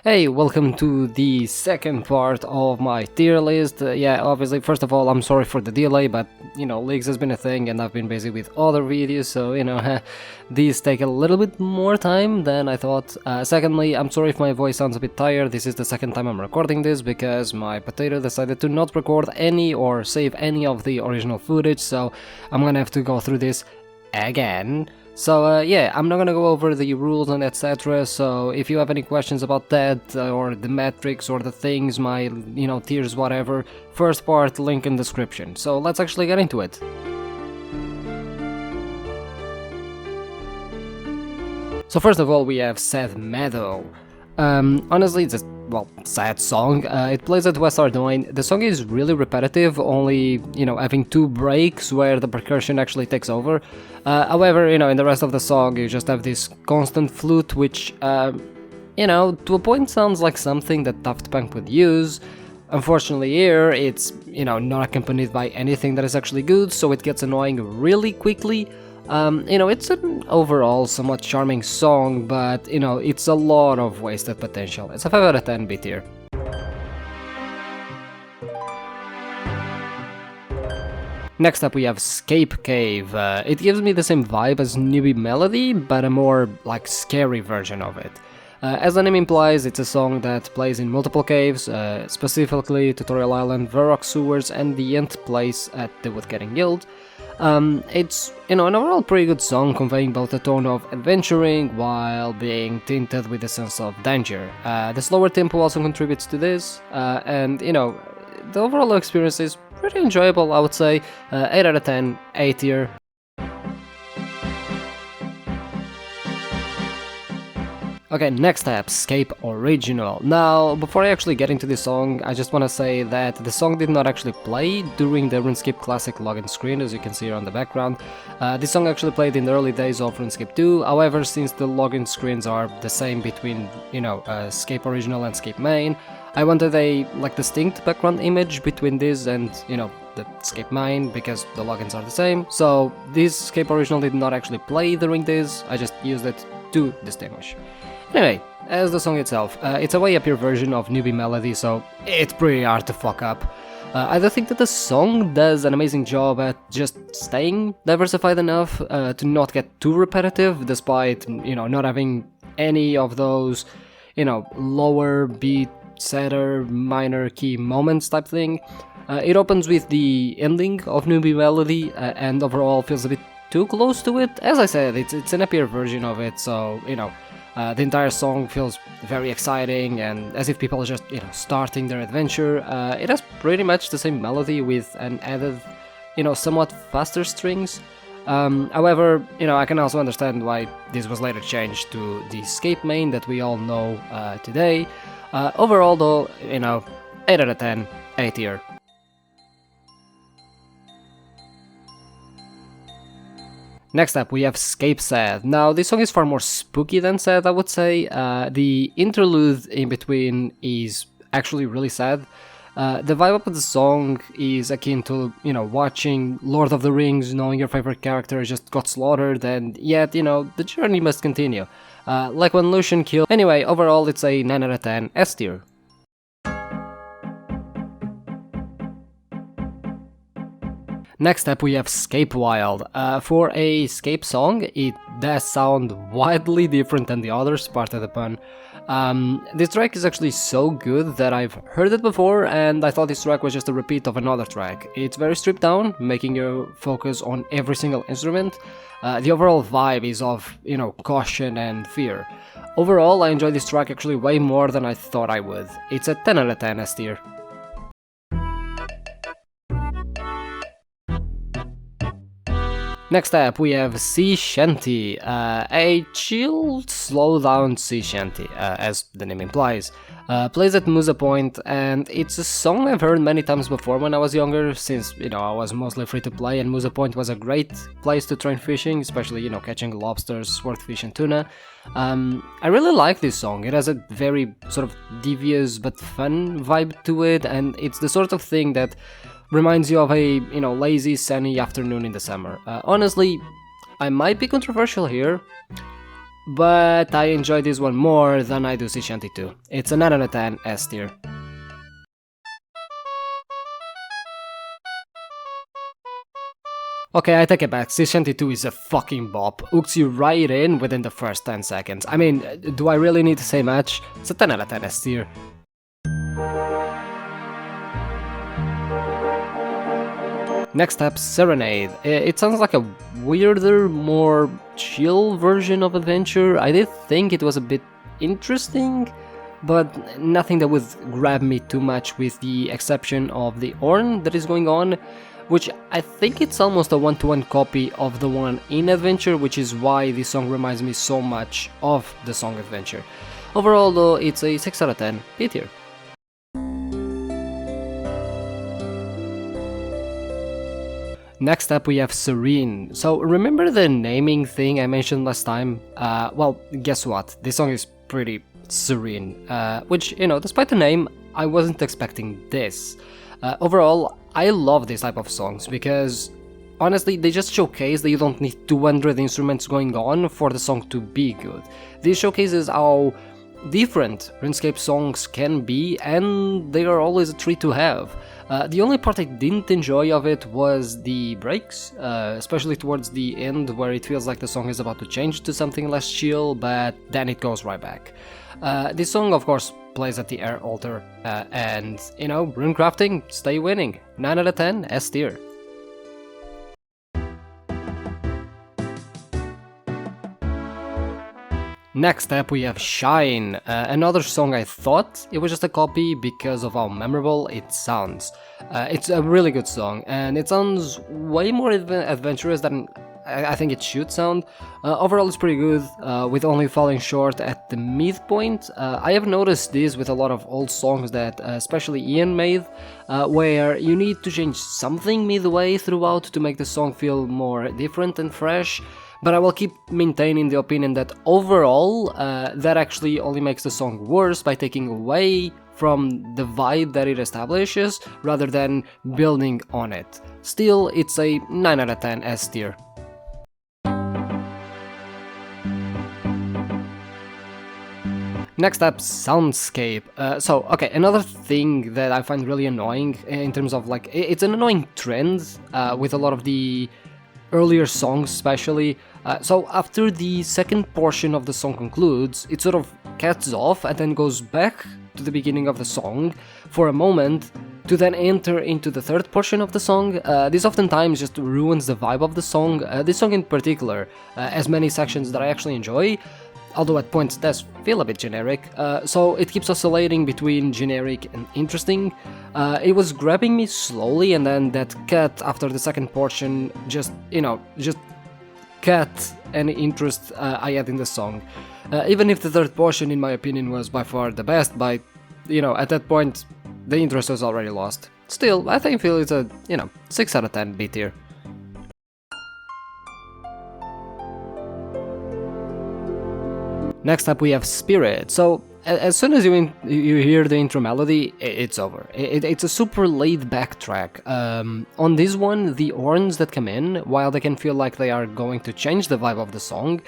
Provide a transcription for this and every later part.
Hey, welcome to the second part of my tier list. Yeah, obviously, first of all, I'm sorry for the delay, but, leaks has been a thing and I've been busy with other videos, so, these take a little bit more time than I thought. Secondly, I'm sorry if my voice sounds a bit tired. This is the second time I'm recording this because my potato decided to not record any or save any of the original footage, so I'm gonna have to go through this again. So yeah, I'm not gonna go over the rules and etc, so if you have any questions about that, or the metrics, or the things, my, tiers, whatever, first part, link in description. So let's actually get into it. So first of all, we have Sad Meadow. Honestly, it's a, sad song. It plays at West Ardoyne. The song is really repetitive, only, having two breaks where the percussion actually takes over. However, in the rest of the song, you just have this constant flute, which, to a point sounds like something that Daft Punk would use. Unfortunately here, it's, not accompanied by anything that is actually good, so it gets annoying really quickly. It's an overall somewhat charming song, but, it's a lot of wasted potential. It's a 5 out of 10 B tier. Next up we have Scape Cave. It gives me the same vibe as Newbie Melody, but a more, scary version of it. As the name implies, it's a song that plays in multiple caves, specifically Tutorial Island, Varrock Sewers, and the Nth place at the Woodcutting Guild. It's, an overall pretty good song, conveying both a tone of adventuring while being tinted with a sense of danger. The slower tempo also contributes to this, and, the overall experience is pretty enjoyable, I would say. 8 out of 10, A tier. Okay, next up, Scape Original. Now, before I actually get into this song, I just want to say that the song did not actually play during the RuneScape Classic login screen, as you can see here on the background. This song actually played in the early days of RuneScape 2, however, since the login screens are the same between, Scape Original and Scape Main, I wanted a, distinct background image between this and, the Scape Main, because the logins are the same. So, this Scape Original did not actually play during this, I just used it to distinguish. Anyway, as the song itself, it's a way uppier version of Newbie Melody, so it's pretty hard to fuck up. I do think that the song does an amazing job at just staying diversified enough to not get too repetitive, despite, not having any of those, lower beat, sadder, minor key moments type thing. It opens with the ending of Newbie Melody, and overall feels a bit too close to it. As I said, it's an uppier version of it, so, the entire song feels very exciting and as if people are just, starting their adventure. It has pretty much the same melody with an added, somewhat faster strings. However, I can also understand why this was later changed to the Scape main that we all know today. Overall though, 8 out of 10, A tier. Next up, we have Scape Sad. Now, this song is far more spooky than sad, I would say. The interlude in between is actually really sad. The vibe of the song is akin to, watching Lord of the Rings, knowing your favorite character just got slaughtered, and yet, the journey must continue. Like when Lucian killed... Anyway, overall, it's a 9 out of 10, S tier. Next up we have Scape Wild. For a Scape song, it does sound wildly different than the others, pardon the pun. This track is actually so good that I've heard it before and I thought this track was just a repeat of another track. It's very stripped down, making you focus on every single instrument. The overall vibe is of, caution and fear. Overall, I enjoy this track actually way more than I thought I would. It's a 10 out of 10 S tier. Next up, we have Sea Shanty, a chill, slow-down sea shanty, as the name implies. Plays at Musa Point, and it's a song I've heard many times before when I was younger, since, I was mostly free to play, and Musa Point was a great place to train fishing, especially, catching lobsters, swordfish, and tuna. I really like this song. It has a very sort of devious but fun vibe to it, and it's the sort of thing that reminds you of a, lazy, sunny afternoon in the summer. Honestly, I might be controversial here. but I enjoy this one more than I do Sea Shanty 2. It's a 9 out of 10 S tier. Okay, I take it back, Sea Shanty 2 is a fucking bop, hooks you right in within the first 10 seconds. I mean, do I really need to say much? It's a 10 out of 10 S tier. Next up, Serenade. It sounds like a weirder, more chill version of Adventure. I did think it was a bit interesting, but nothing that would grab me too much with the exception of the horn that is going on, which I think it's almost a one-to-one copy of the one in Adventure, which is why this song reminds me so much of the song Adventure. Overall though, it's a 6 out of 10, B tier. Next up we have Serene. So remember the naming thing I mentioned last time? Well, guess what? This song is pretty serene, which, you know, despite the name, I wasn't expecting this. Overall, I love this type of songs because, honestly, they just showcase that you don't need 200 instruments going on for the song to be good. This showcases how different RuneScape songs can be, and they are always a treat to have. The only part I didn't enjoy of it was the breaks, especially towards the end where it feels like the song is about to change to something less chill, but then it goes right back. This song, of course, plays at the air altar, and, you know, runecrafting, stay winning. 9 out of 10, S tier. Next up we have Shine, another song I thought it was just a copy because of how memorable it sounds. It's a really good song, and it sounds way more adventurous than I think it should sound. Overall it's pretty good, with only falling short at the midpoint. I have noticed this with a lot of old songs that especially Ian made, where you need to change something midway throughout to make the song feel more different and fresh. But I will keep maintaining the opinion that overall, that actually only makes the song worse by taking away from the vibe that it establishes, rather than building on it. Still, it's a 9 out of 10 S tier. Next up, Soundscape. Okay, another thing that I find really annoying in terms of, like, it's an annoying trend with a lot of the earlier songs especially. So after the second portion of the song concludes, it sort of cuts off and then goes back to the beginning of the song for a moment to then enter into the third portion of the song. This oftentimes just ruins the vibe of the song. This song in particular has many sections that I actually enjoy, although at points does feel a bit generic, so it keeps oscillating between generic and interesting. It was grabbing me slowly, and then that cut after the second portion just cut any interest I had in the song. Even if the third portion, in my opinion, was by far the best, at that point, the interest was already lost. Still, I feel it's a, 6 out of 10 B tier. Next up we have Spirit. So as soon as you hear the intro melody, it's over. It's a super laid back track. On this one, the horns that come in, while they can feel like they are going to change the vibe of the song,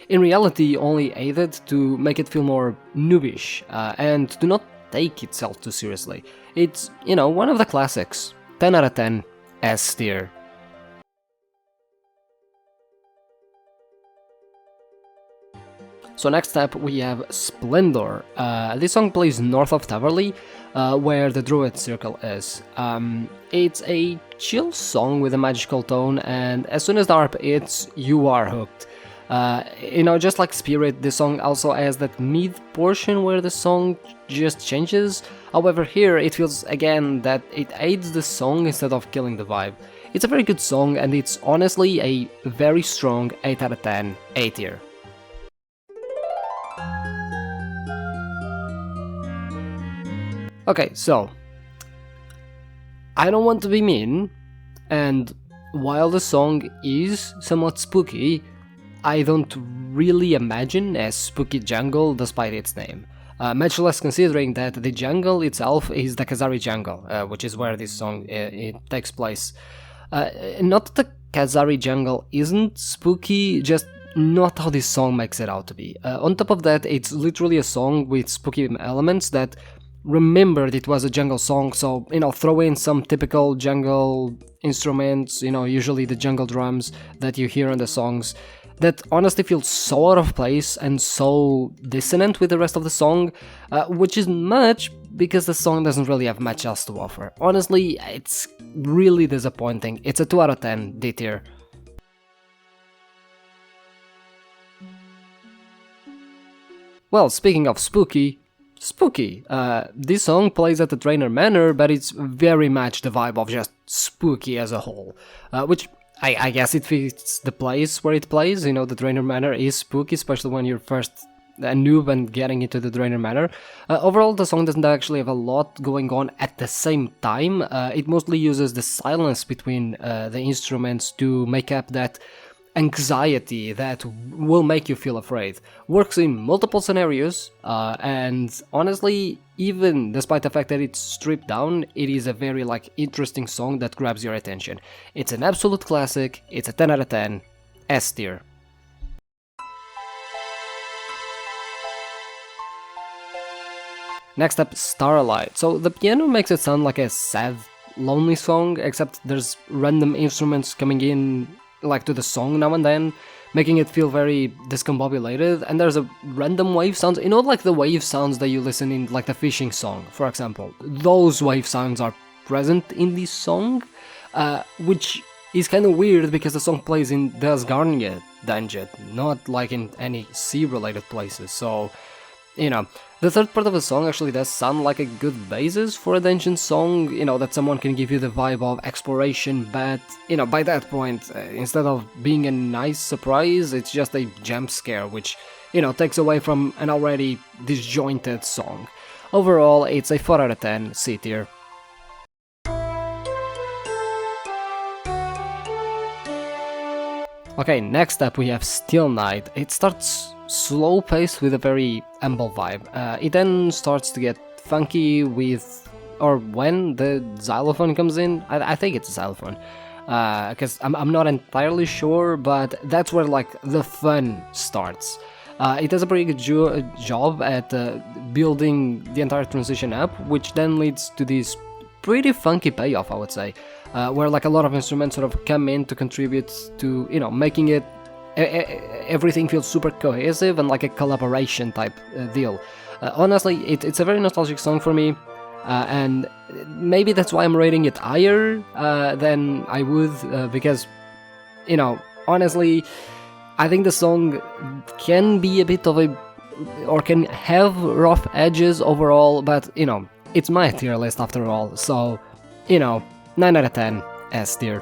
in reality only aided to make it feel more noobish, and do not take itself too seriously. It's, one of the classics. 10 out of 10, S tier. So next up we have Splendour. This song plays north of Taverley, where the Druid Circle is. It's a chill song with a magical tone, and as soon as the harp hits, you are hooked. Just like Spirit, this song also has that mid portion where the song just changes. However, here it feels again that it aids the song instead of killing the vibe. It's a very good song, and it's honestly a very strong 8 out of 10, A tier. Okay, so I don't want to be mean, and while the song is somewhat spooky, I don't really imagine a spooky jungle despite its name. Much less considering that the jungle itself is the Khazari jungle, which is where this song it takes place. Not that the Khazari jungle isn't spooky, just not how this song makes it out to be. On top of that, it's literally a song with spooky elements that remembered it was a jungle song, so, throw in some typical jungle instruments, usually the jungle drums that you hear in the songs, that honestly feels so out of place and so dissonant with the rest of the song, which is much because the song doesn't really have much else to offer. Honestly, it's really disappointing. It's a 2 out of 10, D tier. Well, speaking of spooky, this song plays at the Trawler Minor, but it's very much the vibe of just spooky as a whole, which I guess it fits the place where it plays. The Trawler Minor is spooky, especially when you're first a noob and getting into the Trawler Minor. Overall, the song doesn't actually have a lot going on at the same time. It mostly uses the silence between the instruments to make up that anxiety that will make you feel afraid. Works in multiple scenarios, and honestly, even despite the fact that it's stripped down, it is a very interesting song that grabs your attention. It's an absolute classic. It's a 10 out of 10, S tier. Next up, Starlight. So the piano makes it sound like a sad, lonely song, except there's random instruments coming in to the song now and then, making it feel very discombobulated, and there's a random wave sounds, the wave sounds that you listen in the fishing song, for example. Those wave sounds are present in this song, which is kind of weird because the song plays in the Asgardia dungeon, not in any sea-related places, so, the third part of the song actually does sound like a good basis for a dungeon song, that someone can give you the vibe of exploration, but, by that point, instead of being a nice surprise, it's just a jump scare, which, takes away from an already disjointed song. Overall, it's a 4 out of 10, C tier. Okay, next up we have Still Night. It starts slow paced with a very humble vibe. It then starts to get funky with, or when the xylophone comes in. I think it's a xylophone, because I'm not entirely sure, but that's where the fun starts. It does a pretty good job at building the entire transition up, which then leads to this pretty funky payoff, I would say, where a lot of instruments sort of come in to contribute to, making it everything feels super cohesive and like a collaboration type deal. Honestly, it's a very nostalgic song for me, and maybe that's why I'm rating it higher than I would, because, honestly, I think the song can be a bit of or can have rough edges overall, but, it's my tier list after all, so, 9 out of 10, S tier.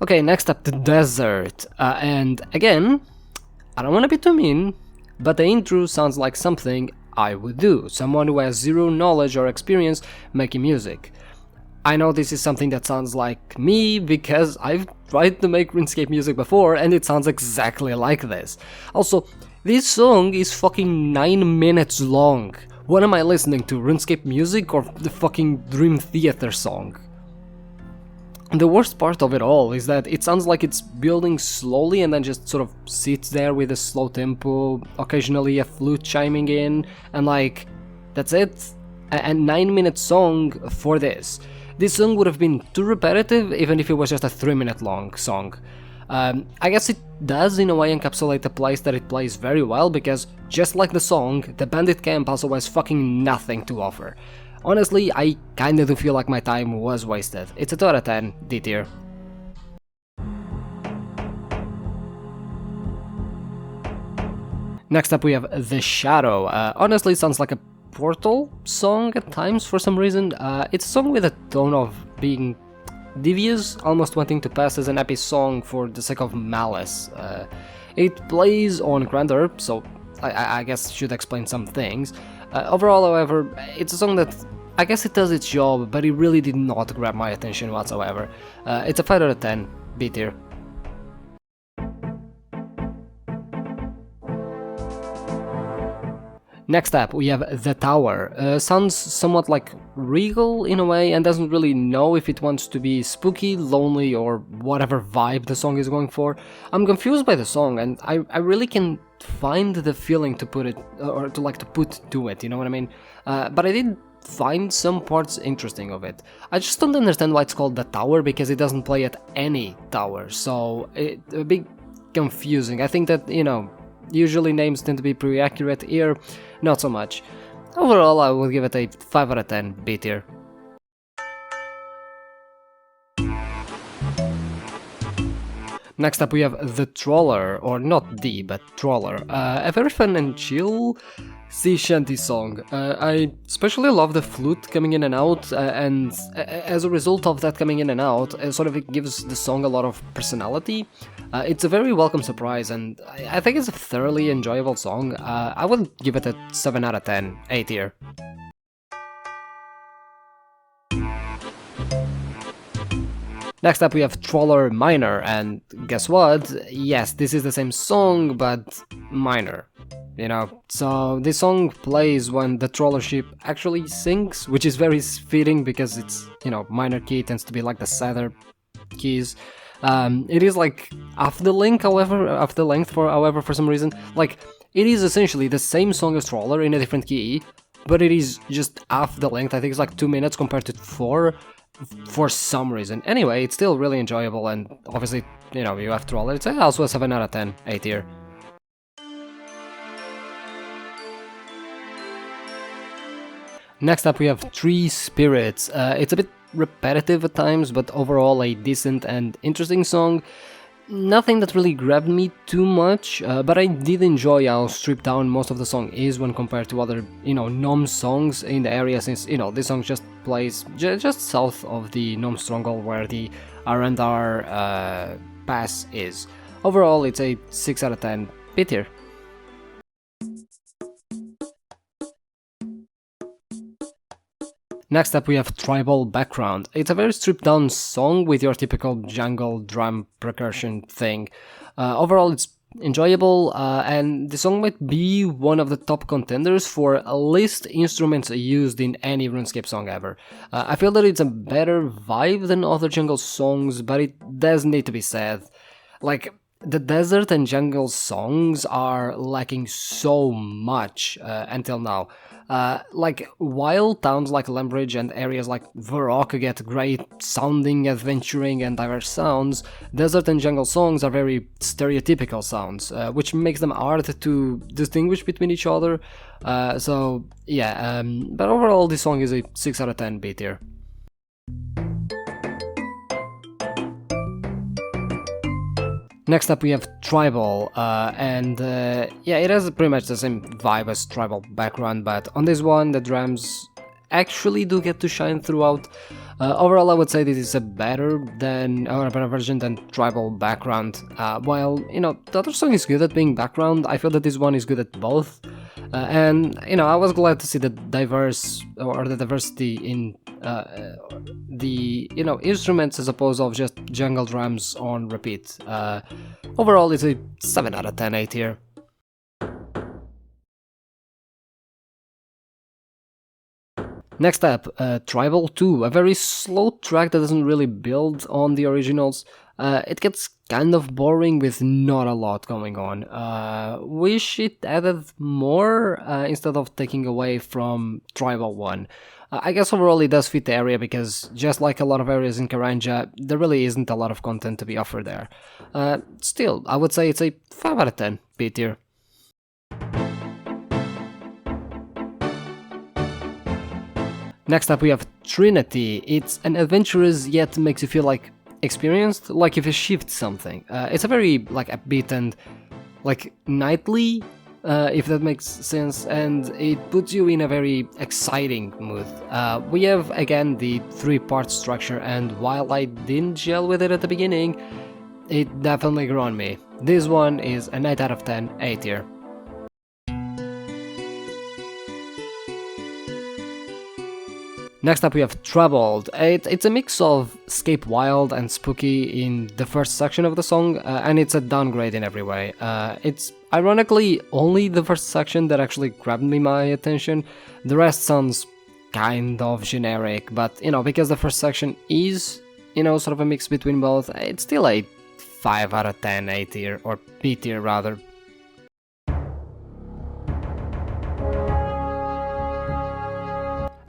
Okay, next up, the desert, and again, I don't want to be too mean, but the intro sounds like something I would do, someone who has zero knowledge or experience making music. I know this is something that sounds like me, because I've tried to make RuneScape music before, and it sounds exactly like this. Also, this song is fucking 9 minutes long. What am I listening to, RuneScape music or the fucking Dream Theater song? The worst part of it all is that it sounds like it's building slowly and then just sort of sits there with a slow tempo, occasionally a flute chiming in, and that's it. A 9-minute song for this. This song would have been too repetitive even if it was just a 3-minute long song. I guess it does in a way encapsulate the place that it plays very well, because just like the song, the bandit camp also has fucking nothing to offer. Honestly, I kinda do feel like my time was wasted. It's a 2 out of 10, D tier. Next up we have The Shadow. Honestly, it sounds like a Portal song at times for some reason. It's a song with a tone of being devious, almost wanting to pass as an epic song for the sake of malice. It plays on Grandeur, so I guess should explain some things. Overall, however, it's a song that I guess it does its job, but it really did not grab my attention whatsoever. It's a 5 out of 10, B tier. Next up, we have The Tower. Sounds somewhat like regal in a way and doesn't really know if it wants to be spooky, lonely, or whatever vibe the song is going for. I'm confused by the song and I really can find the feeling to put it, or to put to it, you know what I mean? But I did find some parts interesting of it. I just don't understand why it's called The Tower, because it doesn't play at any tower, so it's a bit confusing. I think that, you know, usually names tend to be pretty accurate, here not so much. Overall, I will give it a 5 out of 10 B tier. Next up we have The Trawler, or not the, but Trawler, a very fun and chill sea shanty song. I especially love the flute coming in and out, and as a result of that coming in and out, sort of it gives the song a lot of personality. It's a very welcome surprise, and I think it's a thoroughly enjoyable song. I would give it a 7 out of 10, A tier. Next up we have Trawler Minor, and guess what? Yes, this is the same song, but minor. You know, so this song plays when the trawler ship actually sinks, which is very fitting because it's, you know, minor key tends to be like the sadder keys. It is like half the length, however, for some reason. Like, it is essentially the same song as Trawler in a different key, but it is just half the length. I think it's like 2 minutes compared to 4 for some reason. Anyway, it's still really enjoyable, and obviously, you know, you have Trawler. It's also a 7 out of 10, A tier. Next up we have Tree Spirits. It's a bit repetitive at times, but overall a decent and interesting song. Nothing that really grabbed me too much, but I did enjoy how stripped down most of the song is when compared to other, you know, Gnome songs in the area, since, you know, this song just plays just south of the Gnome Stronghold where the R&R pass is. Overall, it's a 6 out of 10, B tier. Next up we have Tribal Background. It's a very stripped down song with your typical jungle drum percussion thing. Overall it's enjoyable, and the song might be one of the top contenders for least instruments used in any RuneScape song ever. I feel that it's a better vibe than other jungle songs, but it does need to be said. Like, the desert and jungle songs are lacking so much until now. Like, while towns like Lumbridge and areas like Varrock get great sounding, adventuring and diverse sounds, desert and jungle songs are very stereotypical sounds, which makes them hard to distinguish between each other. So yeah, but overall this song is a 6 out of 10 B tier. Next up we have Tribal, and yeah, it has pretty much the same vibe as Tribal Background, but on this one the drums actually do get to shine throughout. Overall I would say this is a better version than Tribal Background. While, you know, the other song is good at being background, I feel that this one is good at both. And, you know, I was glad to see the diversity in the, you know, instruments as opposed of just jungle drums on repeat. Overall it's a 7 out of 10, A tier. Next up, Tribal 2, a very slow track that doesn't really build on the originals. It gets kind of boring with not a lot going on. Wish it added more instead of taking away from Tribal 1. I guess overall it does fit the area because, just like a lot of areas in Karanja, there really isn't a lot of content to be offered there. Still, I would say it's a 5 out of 10, B tier. Next up we have Trinity. It's an adventurous yet makes you feel like experienced, like if you shift something. It's a very like upbeat and like nightly, if that makes sense, and it puts you in a very exciting mood. We have again the 3-part structure, and while I didn't gel with it at the beginning, it definitely grew on me. This one is an 8 out of 10, A tier. Next up we have Troubled. It's a mix of Scape Wild and Spooky in the first section of the song, and it's a downgrade in every way. It's ironically only the first section that actually grabbed my attention. The rest sounds kind of generic, but because the first section is, sort of a mix between both, it's still a 5 out of 10 A tier, or B tier rather.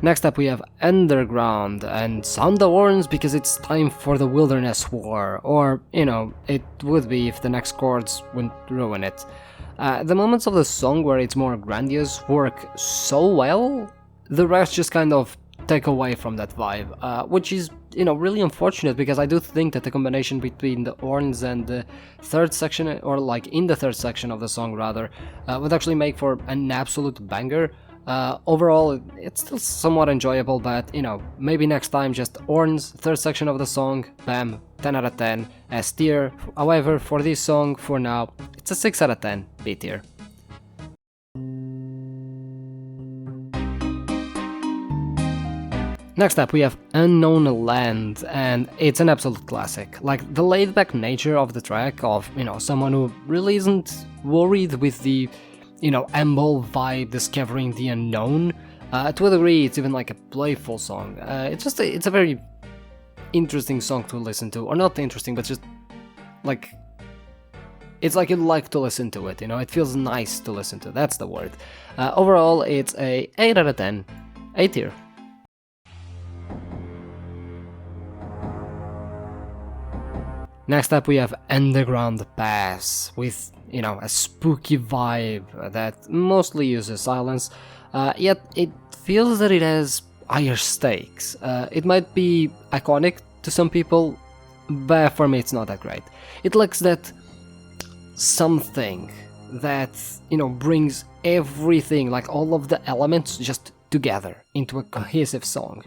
Next up we have Underground, and sound the horns because it's time for the Wilderness War, or, it would be if the next chords wouldn't ruin it. The moments of the song where it's more grandiose work so well, the rest just kind of take away from that vibe, which is, really unfortunate, because I do think that the combination between the horns and the third section, or like in the third section of the song rather, would actually make for an absolute banger. Overall, it's still somewhat enjoyable, but, maybe next time just horns, third section of the song, bam, 10 out of 10, S tier. However, for this song, for now, it's a 6 out of 10, B tier. Next up we have Unknown Land, and it's an absolute classic. Like, the laid-back nature of the track, of, someone who really isn't worried with the humble vibe, discovering the unknown. To a degree, it's even like a playful song. It's a very interesting song to listen to, or not interesting, but just like, it's like you like to listen to it. It feels nice to listen to. That's the word. Overall, it's a 8 out of 10, A tier. Next up we have Underground Pass, with a spooky vibe that mostly uses silence, yet it feels that it has higher stakes. It might be iconic to some people, but for me it's not that great. It lacks that something that, brings everything, like all of the elements, just together into a cohesive song.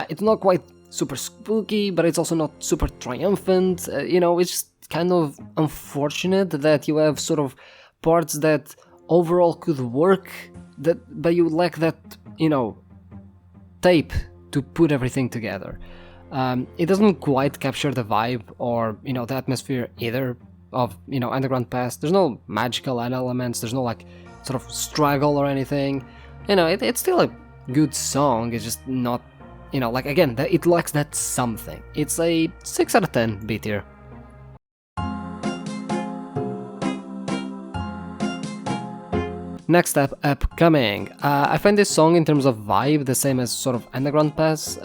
It's not quite super spooky, but it's also not super triumphant. It's just kind of unfortunate that you have sort of parts that overall could work, but you lack that, tape to put everything together. It doesn't quite capture the vibe or, the atmosphere either of, Underground Pass. There's no magical elements, there's no like sort of struggle or anything. It's still a good song, it's just not, like, again, it lacks that something. It's a 6 out of 10 B tier. Next up, Upcoming. I find this song in terms of vibe the same as sort of Underground Pass.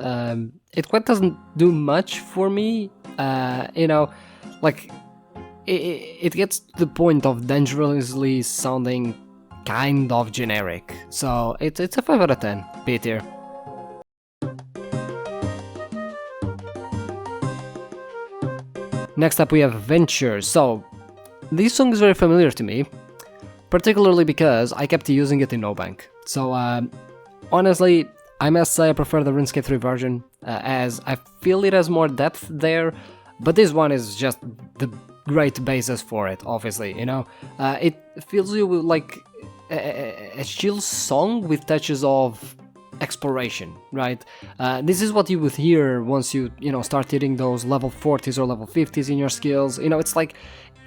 It quite doesn't do much for me. Like, it gets to the point of dangerously sounding kind of generic. So it's a 5 out of 10, B tier. Next up we have Venture. So this song is very familiar to me, particularly because I kept using it in NoBank. So honestly, I must say I prefer the RuneScape 3 version, as I feel it has more depth there, but this one is just the great basis for it, obviously, It feels you like a chill song with touches of exploration, right? This is what you would hear once you, start hitting those level 40s or level 50s in your skills. It's like,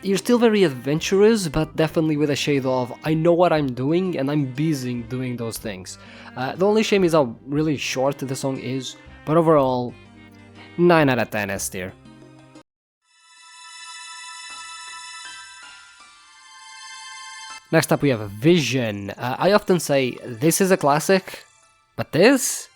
you're still very adventurous, but definitely with a shade of, I know what I'm doing and I'm busy doing those things. The only shame is how really short the song is, but overall, 9 out of 10 S tier. Next up we have Vision. I often say, this is a classic, but this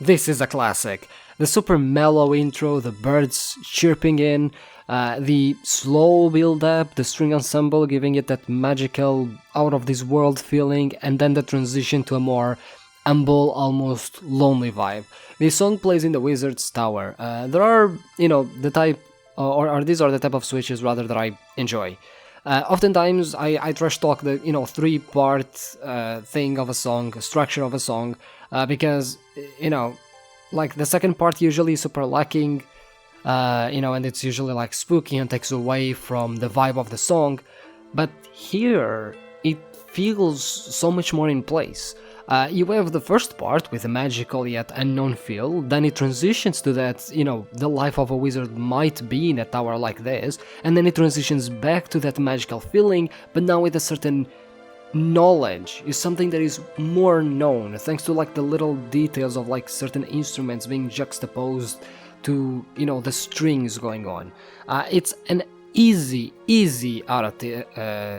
is a classic. The super mellow intro, the birds chirping in, the slow build-up, the string ensemble giving it that magical, out-of-this-world feeling, and then the transition to a more humble, almost lonely vibe. This song plays in the Wizard's Tower. There are, the type, or these are the type of switches rather that I enjoy. Oftentimes I trash talk the 3-part thing of a song, structure of a song, because like the second part usually is super lacking, and it's usually like spooky and takes away from the vibe of the song. But here it feels so much more in place. You have the first part with a magical yet unknown feel, then it transitions to that, you know, the life of a wizard might be in a tower like this, and then it transitions back to that magical feeling, but now with a certain knowledge, is something that is more known, thanks to like the little details of like certain instruments being juxtaposed to, you know, the strings going on. It's an easy out of tier,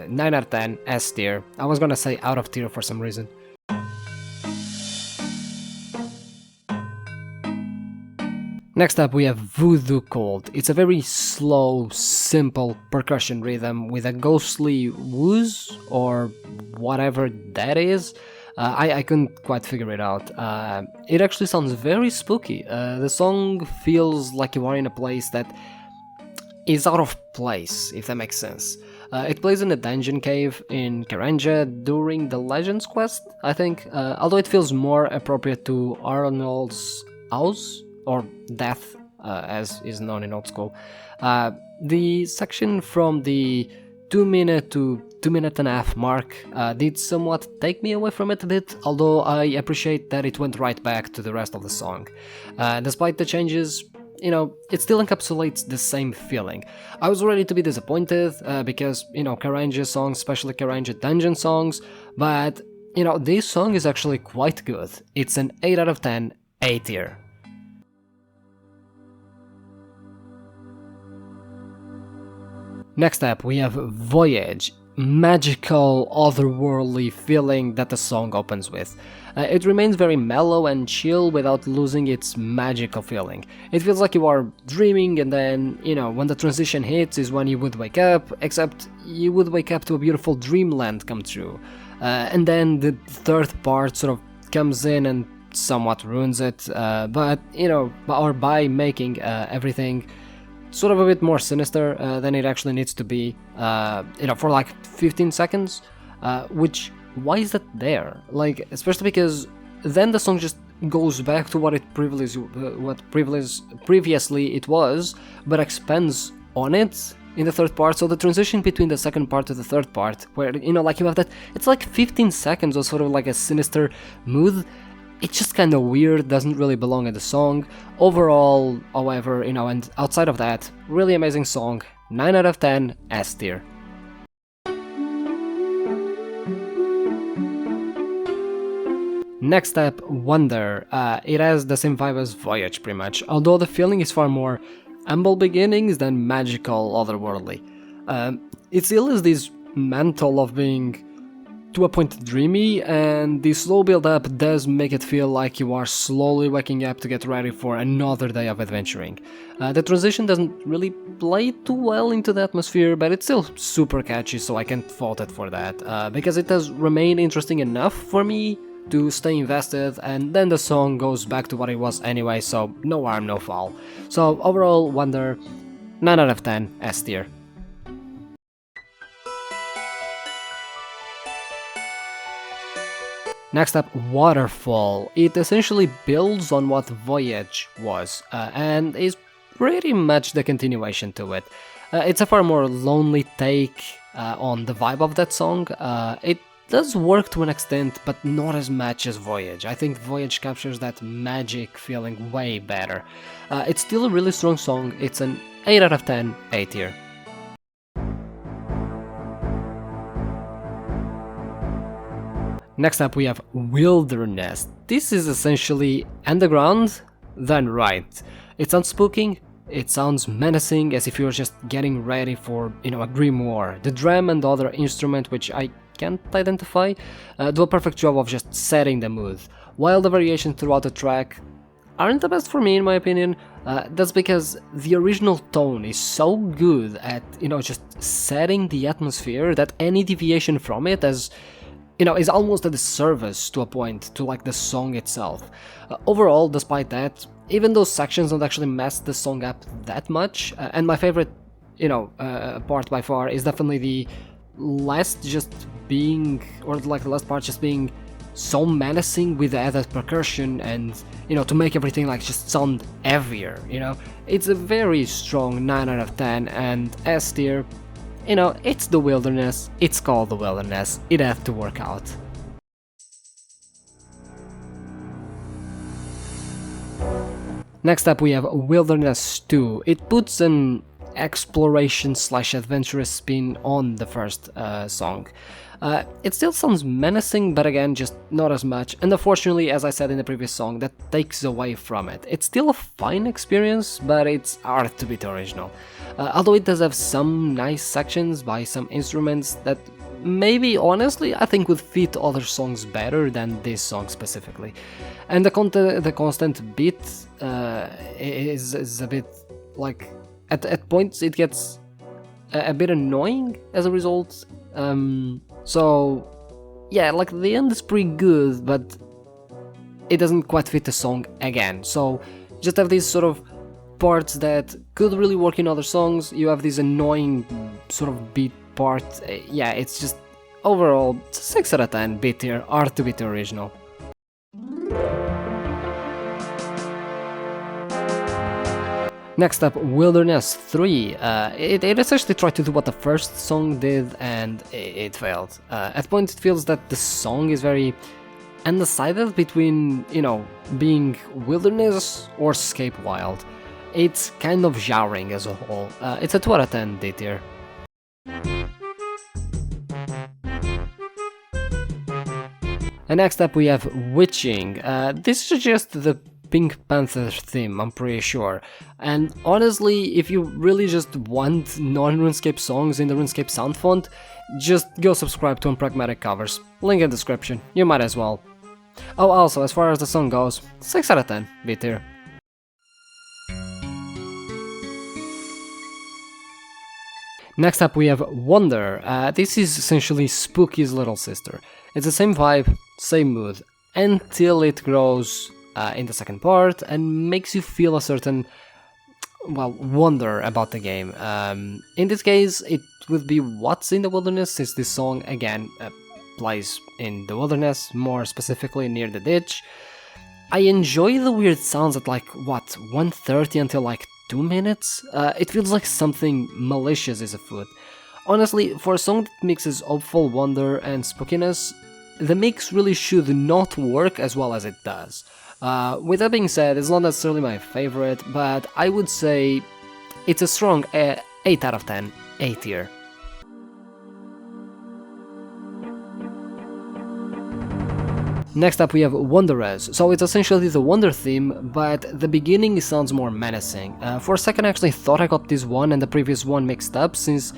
9 out of 10 S tier. I was gonna say out of tier for some reason. Next up we have Voodoo Cult. It's a very slow, simple percussion rhythm with a ghostly wooze, or whatever that is. I couldn't quite figure it out. It actually sounds very spooky. The song feels like you are in a place that is out of place, if that makes sense. It plays in a dungeon cave in Karanja during the Legends quest, I think, although it feels more appropriate to Arnold's house, or Death, as is known in Old School. The section from the 2-minute to 2.5-minute mark did somewhat take me away from it a bit, although I appreciate that it went right back to the rest of the song. Despite the changes, you know, it still encapsulates the same feeling. I was ready to be disappointed, because, you know, Karanja songs, especially Karanja dungeon songs, but, you know, this song is actually quite good. It's an 8 out of 10, A tier. Next up we have Voyage, magical, otherworldly feeling that the song opens with. It remains very mellow and chill without losing its magical feeling. It feels like you are dreaming, and then, you know, when the transition hits is when you would wake up, except you would wake up to a beautiful dreamland come true. And then the third part sort of comes in and somewhat ruins it, but, you know, or by making everything sort of a bit more sinister than it actually needs to be, you know, for like 15 seconds, which, why is that there? Like, especially because then the song just goes back to what it previously it was, but expands on it in the third part. So the transition between the second part to the third part, where, you know, like you have that, it's like 15 seconds of sort of like a sinister mood. It's just kind of weird, doesn't really belong in the song. Overall, however, you know, and outside of that, really amazing song, 9 out of 10, S tier. Next up, Wonder. It has the same vibe as Voyage, pretty much, although the feeling is far more humble beginnings than magical, otherworldly. It still is this mantle of being to a point dreamy, and the slow build-up does make it feel like you are slowly waking up to get ready for another day of adventuring. The transition doesn't really play too well into the atmosphere, but it's still super catchy, so I can't fault it for that, because it does remain interesting enough for me to stay invested, and then the song goes back to what it was anyway, so no harm, no foul. So overall, Wonder, 9 out of 10, S tier. Next up, Waterfall. It essentially builds on what Voyage was, and is pretty much the continuation to it. It's a far more lonely take on the vibe of that song. It does work to an extent, but not as much as Voyage. I think Voyage captures that magic feeling way better. It's still a really strong song. It's an 8 out of 10, A tier. Next up we have Wilderness. This is essentially underground done right. It sounds spooking, it sounds menacing, as if you're just getting ready for, you know, a grim war. The drum and other instrument, which I can't identify, do a perfect job of just setting the mood, while the variations throughout the track aren't the best for me in my opinion. That's because the original tone is so good at, you know, just setting the atmosphere that any deviation from it as, you know, is almost a disservice to a point to like the song itself. Overall, despite that, even those sections don't actually mess the song up that much, and my favorite, you know, part by far is definitely the last just being, or like the last part just being so menacing with the added percussion and, you know, to make everything like just sound heavier, you know. It's a very strong 9 out of 10 and S tier. You know, it's the Wilderness, it's called the Wilderness, it had to work out. Next up we have Wilderness 2. It puts an exploration/adventurous spin on the first song. It still sounds menacing, but again, just not as much, and unfortunately, as I said in the previous song, that takes away from it. It's still a fine experience, but it's hard to beat the original. Although it does have some nice sections by some instruments that maybe, honestly, I think would fit other songs better than this song specifically. And the constant beat is a bit, like, at points it gets a bit annoying as a result. So yeah, like the end is pretty good, but it doesn't quite fit the song again. So just have these sort of parts that could really work in other songs. You have this annoying sort of beat part. Yeah, it's just overall it's a 6 out of 10 beat tier, hard to beat the original. Next up, Wilderness 3. It essentially tried to do what the first song did, and it failed. At points it feels that the song is very undecided between, you know, being Wilderness or Scape Wild. It's kind of jarring as a whole. It's a 2 out of 10 D tier. And next up we have Witching. This is just the Pink Panther theme, I'm pretty sure. And honestly, if you really just want non-RuneScape songs in the RuneScape sound font, just go subscribe to Unpragmatic Covers. Link in the description, you might as well. Oh, also, as far as the song goes, 6 out of 10, B tier. Next up we have Wonder. This is essentially Spooky's little sister. It's the same vibe, same mood, until it grows in the second part and makes you feel a certain, well, wonder about the game. In this case, it would be What's in the Wilderness, since this song, again, plays in the wilderness, more specifically near the ditch. I enjoy the weird sounds at like, what, 1:30 until like 2 minutes? It feels like something malicious is afoot. Honestly, for a song that mixes hopeful wonder and spookiness, the mix really should not work as well as it does. With that being said, it's not necessarily my favorite, but I would say it's a strong 8 out of 10, A tier. Next up we have Wonderous. So it's essentially the Wonder theme, but the beginning sounds more menacing. For a second I actually thought I got this one and the previous one mixed up, since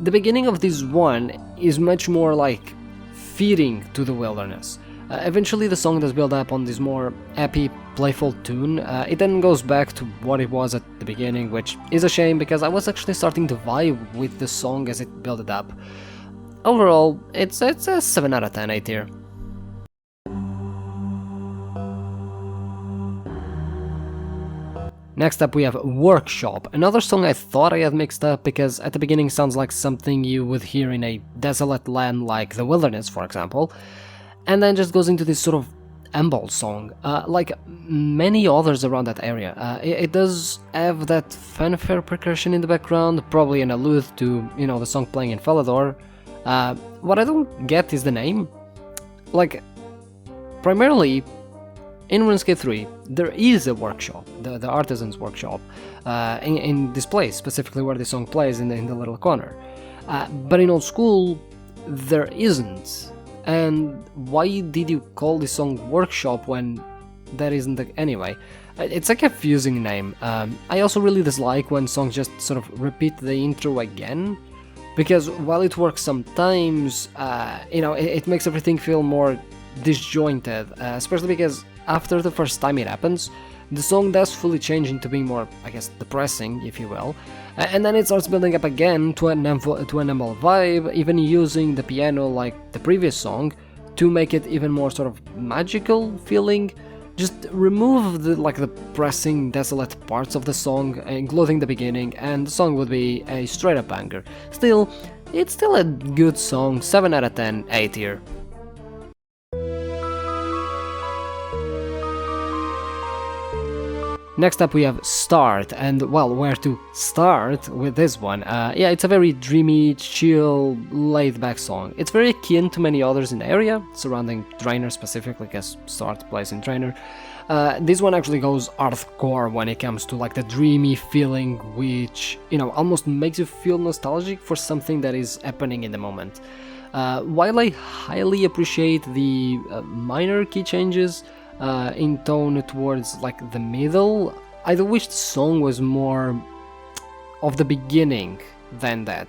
the beginning of this one is much more like feeding to the wilderness. Eventually the song does build up on this more happy, playful tune. It then goes back to what it was at the beginning, which is a shame because I was actually starting to vibe with the song as it built up. Overall, it's a 7 out of 10, A tier. Next up we have Workshop, another song I thought I had mixed up because at the beginning sounds like something you would hear in a desolate land like the wilderness, for example, and then just goes into this sort of humble song, like many others around that area. It does have that fanfare percussion in the background, probably an allude to, you know, the song playing in Falador. What I don't get is the name. Like, primarily, in RuneScape 3, there is a workshop, the Artisan's Workshop, in this place, specifically where the song plays in the little corner. But in Old School, there isn't. And why did you call this song Workshop when that isn't the... Anyway, it's a confusing name. I also really dislike when songs just sort of repeat the intro again, because while it works sometimes, you know, it makes everything feel more disjointed, especially because after the first time it happens, the song does fully change into being more, I guess, depressing, if you will, and then it starts building up again to an humble vibe, even using the piano like the previous song to make it even more sort of magical feeling. Just remove the depressing, desolate parts of the song, including the beginning, and the song would be a straight up banger. Still, it's still a good song, 7 out of 10, A tier. Next up we have Start, and well, where to start with this one? Yeah, it's a very dreamy, chill, laid-back song. It's very akin to many others in the area, surrounding Draenor specifically, because Start plays in Draenor. This one actually goes hardcore when it comes to like the dreamy feeling, which, you know, almost makes you feel nostalgic for something that is happening in the moment. While I highly appreciate the minor key changes, in tone towards like the middle, I do wish the song was more of the beginning than that.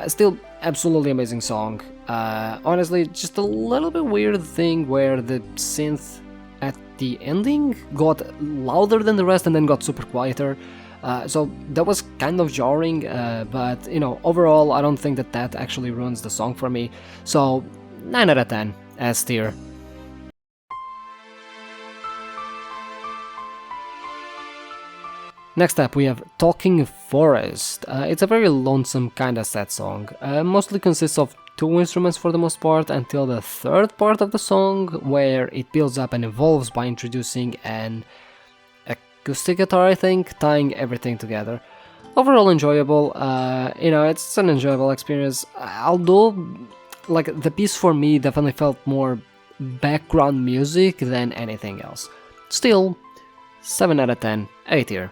Still, absolutely amazing song. Honestly, just a little bit weird thing where the synth at the ending got louder than the rest and then got super quieter. So that was kind of jarring, but you know, overall I don't think that that actually ruins the song for me. So 9 out of 10 S tier. Next up we have Talking Forest. It's a very lonesome kinda sad song. Mostly consists of 2 instruments for the most part until the 3rd part of the song, where it builds up and evolves by introducing an acoustic guitar, I think, tying everything together. Overall enjoyable, you know, it's an enjoyable experience, although like the piece for me definitely felt more background music than anything else. Still, 7 out of 10, A tier.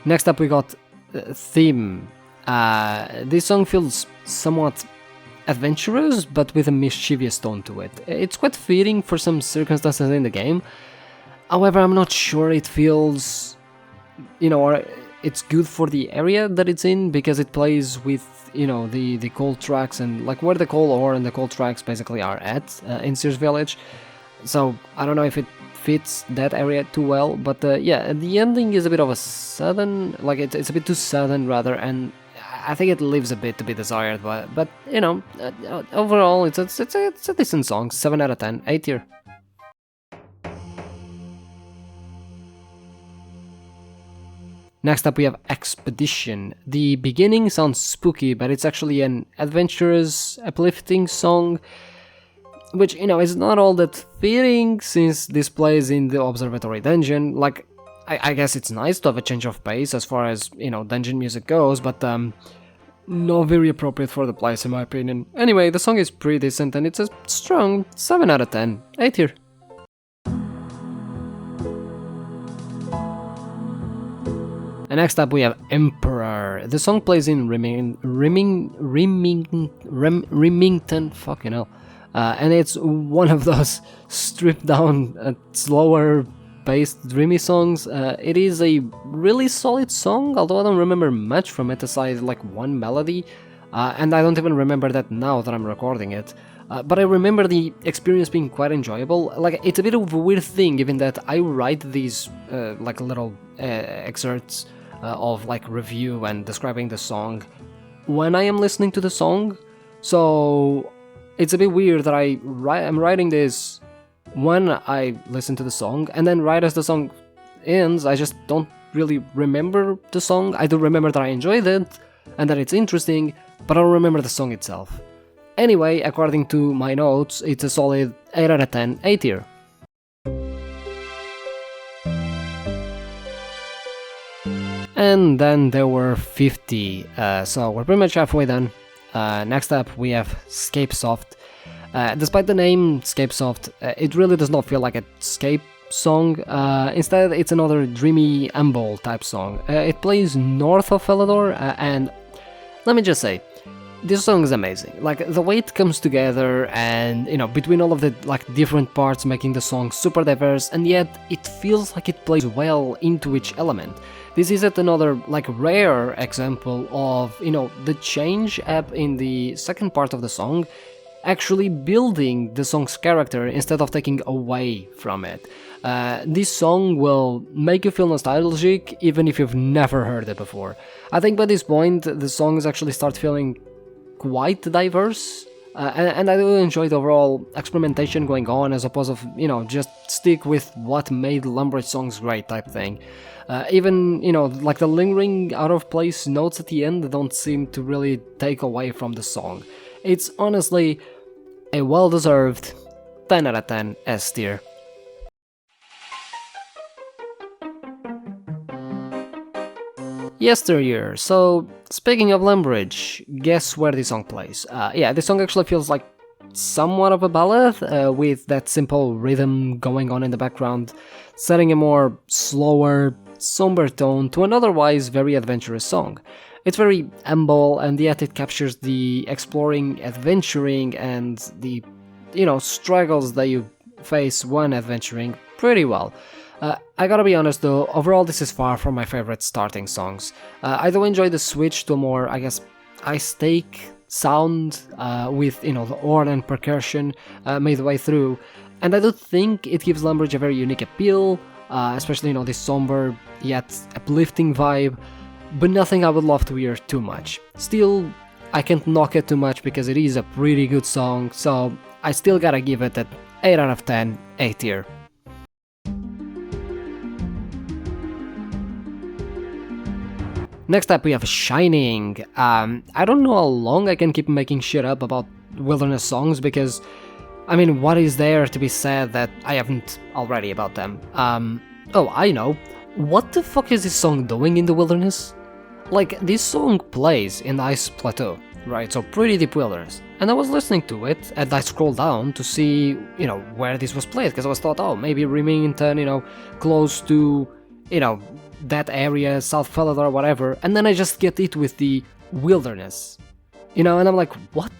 Next up we got Theme. This song feels somewhat adventurous, but with a mischievous tone to it. It's quite fitting for some circumstances in the game. However, I'm not sure it feels, you know, or it's good for the area that it's in, because it plays with, you know, the coal tracks and like where the coal ore and the coal tracks basically are at in Sears Village. So I don't know if it fits that area too well, but yeah, the ending is a bit of a sudden, like it's a bit too sudden rather, and I think it leaves a bit to be desired, but you know, overall it's a decent song, 7 out of 10, A tier. Next up we have Expedition. The beginning sounds spooky, but it's actually an adventurous, uplifting song, which, you know, is not all that fitting since this plays in the observatory dungeon. Like, I guess it's nice to have a change of pace as far as, you know, dungeon music goes, but not very appropriate for the place in my opinion. Anyway, the song is pretty decent and it's a strong 7 out of 10, A tier. And next up we have Emperor. The song plays in Remington, fucking hell. And it's one of those stripped down, slower paced, dreamy songs. It is a really solid song, although I don't remember much from it aside like one melody, and I don't even remember that now that I'm recording it. But I remember the experience being quite enjoyable. Like, it's a bit of a weird thing, given that I write these like little excerpts of like review and describing the song when I am listening to the song, so it's a bit weird that I'm writing this when I listen to the song, and then right as the song ends, I just don't really remember the song. I do remember that I enjoyed it, and that it's interesting, but I don't remember the song itself. Anyway, according to my notes, it's a solid 8 out of 10, A tier. And then there were 50, so we're pretty much halfway done. Next up we have Scape Soft. Despite the name Scape Soft, it really does not feel like a Scape song. Instead, it's another dreamy Humble type song. It plays north of Felidor, and let me just say, this song is amazing. Like, the way it comes together, and, you know, between all of the like different parts making the song super diverse, and yet it feels like it plays well into each element. This is yet another like rare example of, you know, the change up in the second part of the song actually building the song's character instead of taking away from it. This song will make you feel nostalgic even if you've never heard it before. I think by this point the songs actually start feeling quite diverse, and I do enjoy the overall experimentation going on as opposed to, you know, just stick with what made Lumbridge songs great type thing. Even, you know, like the lingering out of place notes at the end don't seem to really take away from the song. It's honestly a well-deserved 10 out of 10 S tier. Yesteryear. So, speaking of Lumbridge, guess where this song plays? Yeah, this song actually feels like somewhat of a ballad, with that simple rhythm going on in the background, setting a more slower, somber tone to an otherwise very adventurous song. It's very humble, and yet it captures the exploring, adventuring, and the, struggles that you face when adventuring pretty well. I gotta be honest though, overall this is far from my favorite starting songs. I do enjoy the switch to a more, high-stake sound with, the horn and percussion midway through, and I do think it gives Lumbridge a very unique appeal, especially, this somber yet uplifting vibe, but nothing I would love to hear too much. Still, I can't knock it too much because it is a pretty good song, so I still gotta give it an 8 out of 10, A tier. Next up we have Shining. I don't know how long I can keep making shit up about wilderness songs because, what is there to be said that I haven't already about them? Oh, I know. What the fuck is this song doing in the wilderness? Like, this song plays in the Ice Plateau, right, so pretty deep wilderness. And I was listening to it, and I scrolled down to see, where this was played, because I was thought, oh, maybe Remington, close to, that area, South Felidar, whatever, and then I just get it with the wilderness, and I'm like, what?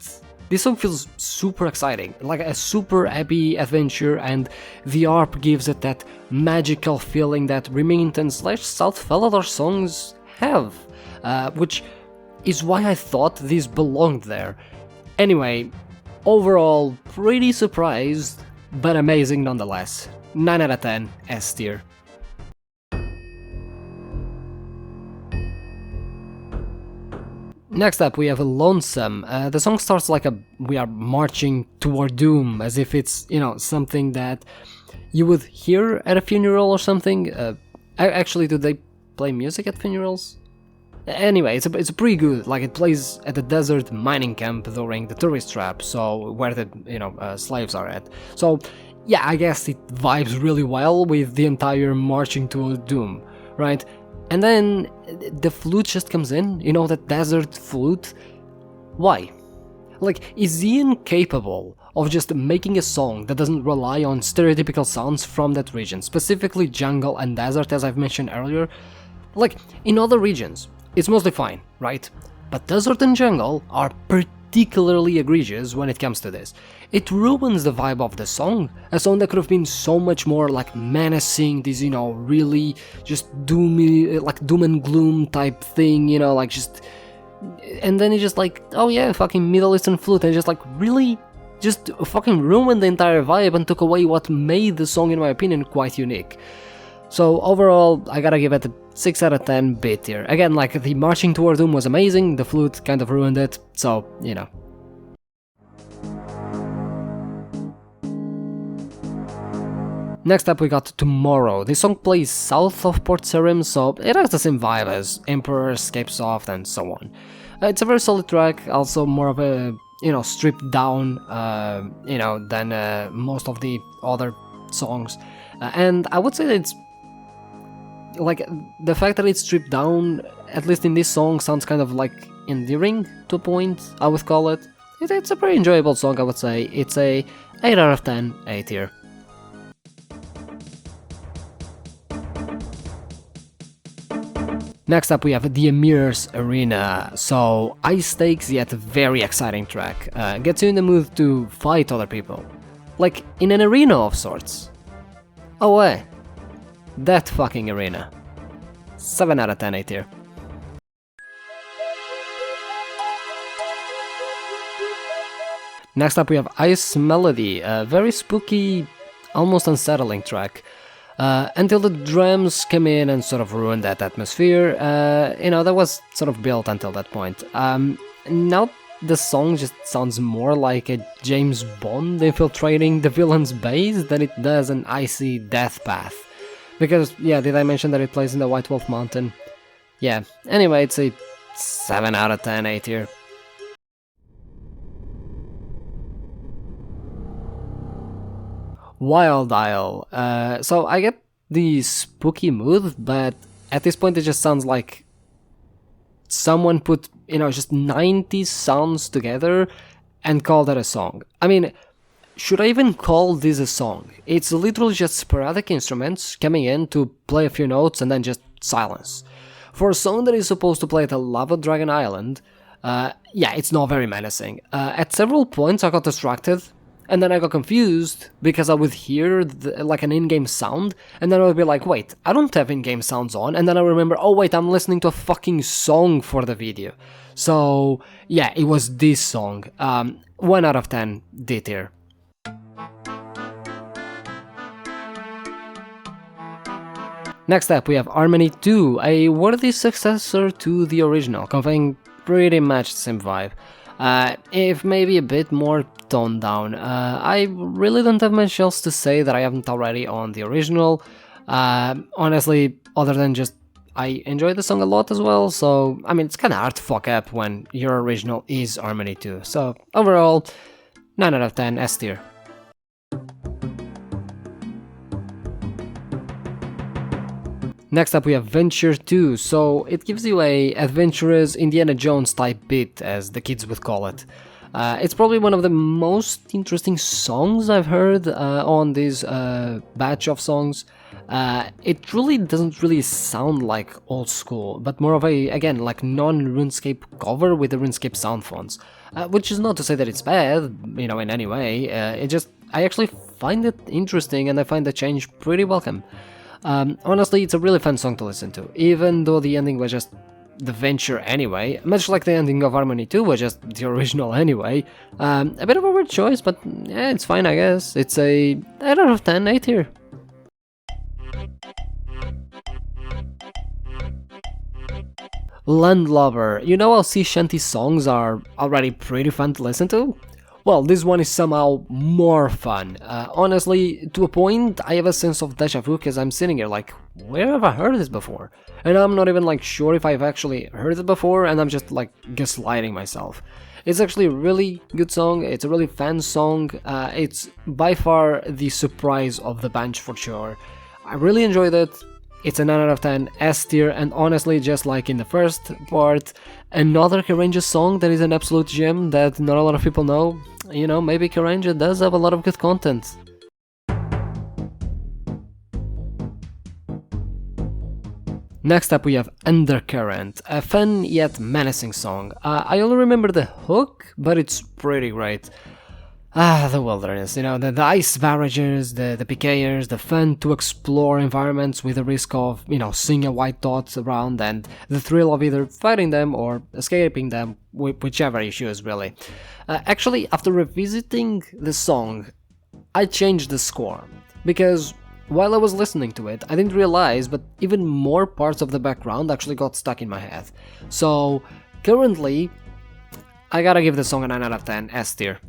This song feels super exciting, like a super happy adventure, and the harp gives it that magical feeling that Remington/South Felidar songs have, which is why I thought this belonged there. Anyway, overall, pretty surprised, but amazing nonetheless. 9 out of 10, S tier. Next up we have Lonesome. The song starts like we are marching toward doom, as if it's, something that you would hear at a funeral or something. Actually, do they play music at funerals? Anyway, it's pretty good. Like, it plays at the desert mining camp during the tourist trap, so where the slaves are at. So yeah, I guess it vibes really well with the entire marching toward doom, right? And then the flute just comes in, that desert flute. Why? Like, is Ian capable of just making a song that doesn't rely on stereotypical sounds from that region, specifically jungle and desert, as I've mentioned earlier? Like, in other regions, it's mostly fine, right? But desert and jungle are particularly egregious when it comes to this. It ruins the vibe of the song, a song that could have been so much more like menacing, this, really just doomy, like doom and gloom type thing, like just... And then it's just like, oh yeah, fucking Middle Eastern flute, and just like, really? Just fucking ruined the entire vibe and took away what made the song, in my opinion, quite unique. So overall, I gotta give it a 6 out of 10 B tier. Again, like, the marching toward doom was amazing, the flute kind of ruined it, so, Next up we got Tomorrow. This song plays south of Port Sarim, so it has the same vibe as Emperor, Scape Soft, and so on. It's a very solid track, also more of a, stripped down, than most of the other songs. And I would say that it's like, the fact that it's stripped down, at least in this song, sounds kind of like endearing to a point, I would call it. It's a pretty enjoyable song, I would say. It's a 8 out of 10, A tier. Next up we have the Emir's Arena. So, high stakes yet very exciting track. Gets you in the mood to fight other people. Like, in an arena of sorts. Oh wait. That fucking arena. 7 out of 10, A tier. Next up we have Ice Melody, a very spooky, almost unsettling track. Until the drums come in and sort of ruin that atmosphere, that was sort of built until that point. Now the song just sounds more like a James Bond infiltrating the villain's base than it does an icy death path. Because, yeah, did I mention that it plays in the White Wolf Mountain? Yeah, anyway, it's a 7 out of 10, A tier. Wild Isle. So I get the spooky mood, but at this point it just sounds like someone put, just 90 sounds together and called that a song. I mean, should I even call this a song? It's literally just sporadic instruments coming in to play a few notes and then just silence. For a song that is supposed to play at a Lava Dragon Island, yeah, it's not very menacing. At several points I got distracted, and then I got confused because I would hear like an in-game sound, and then I would be like, wait, I don't have in-game sounds on, and then I remember, oh wait, I'm listening to a fucking song for the video. So yeah, it was this song. 1 out of 10 D tier. Next up we have Harmony 2, a worthy successor to the original, conveying pretty much the same vibe. If maybe a bit more toned down. I really don't have much else to say that I haven't already on the original. Honestly, other than just I enjoy the song a lot as well, so I mean it's kinda hard to fuck up when your original is Harmony 2. So overall, 9 out of 10 S tier. Next up we have Venture 2, so it gives you a adventurous Indiana Jones type beat, as the kids would call it. It's probably one of the most interesting songs I've heard on this batch of songs. It really doesn't really sound like old school, but more of a, again, like non-RuneScape cover with the RuneScape sound fonts. Which is not to say that it's bad, in any way, I actually find it interesting and I find the change pretty welcome. Honestly, it's a really fun song to listen to, even though the ending was just the Venture anyway, much like the ending of Harmony 2 was just the original anyway. A bit of a weird choice, but yeah, it's fine I guess. It's a 8 out of 10, 8 here. Landlubber. You know how sea shanty songs are already pretty fun to listen to? Well, this one is somehow more fun. Honestly, to a point, I have a sense of deja vu because I'm sitting here like, where have I heard this before? And I'm not even like sure if I've actually heard it before, and I'm just like gaslighting myself. It's actually a really good song, it's a really fun song, it's by far the surprise of the bunch for sure. I really enjoyed it. It's a 9 out of 10 S tier, and honestly, just like in the first part, another Karanja song that is an absolute gem that not a lot of people know. Maybe Karanja does have a lot of good content. Next up we have Undercurrent, a fun yet menacing song. I only remember the hook, but it's pretty great. The wilderness, the ice barrages, the PKers, the fun to explore environments with the risk of, seeing a white dot around, and the thrill of either fighting them or escaping them, whichever you choose really. Actually, after revisiting the song, I changed the score, because while I was listening to it, I didn't realize, but even more parts of the background actually got stuck in my head. So, currently, I gotta give the song a 9 out of 10, S tier.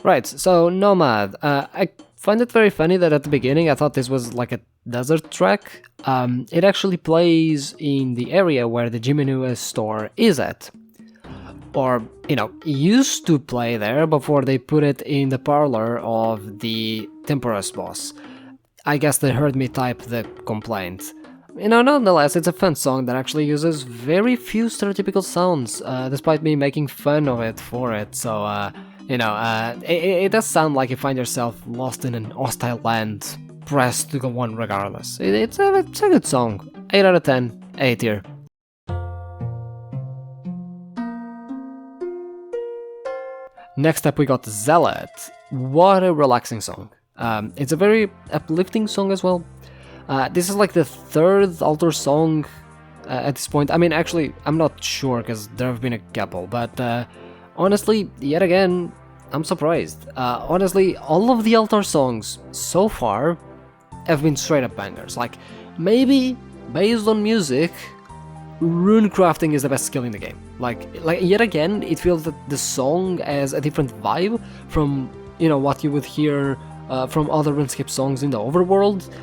Right, so Nomad. I find it very funny that at the beginning I thought this was like a desert track. It actually plays in the area where the Jiminua store is at. Or, used to play there before they put it in the parlor of the Temporous boss. I guess they heard me type the complaint. Nonetheless, it's a fun song that actually uses very few stereotypical sounds, despite me making fun of it for it, so, it does sound like you find yourself lost in an hostile land, pressed to go on regardless. It's a good song. 8 out of 10, 8 tier. Next up we got Zealot. What a relaxing song. It's a very uplifting song as well. This is like the third altar song at this point. I mean, actually, I'm not sure because there have been a couple, but honestly, yet again, I'm surprised. Honestly, all of the altar songs so far have been straight up bangers. Like, maybe based on music, rune crafting is the best skill in the game. Like yet again, it feels that the song has a different vibe from, what you would hear from other RuneScape songs in the overworld.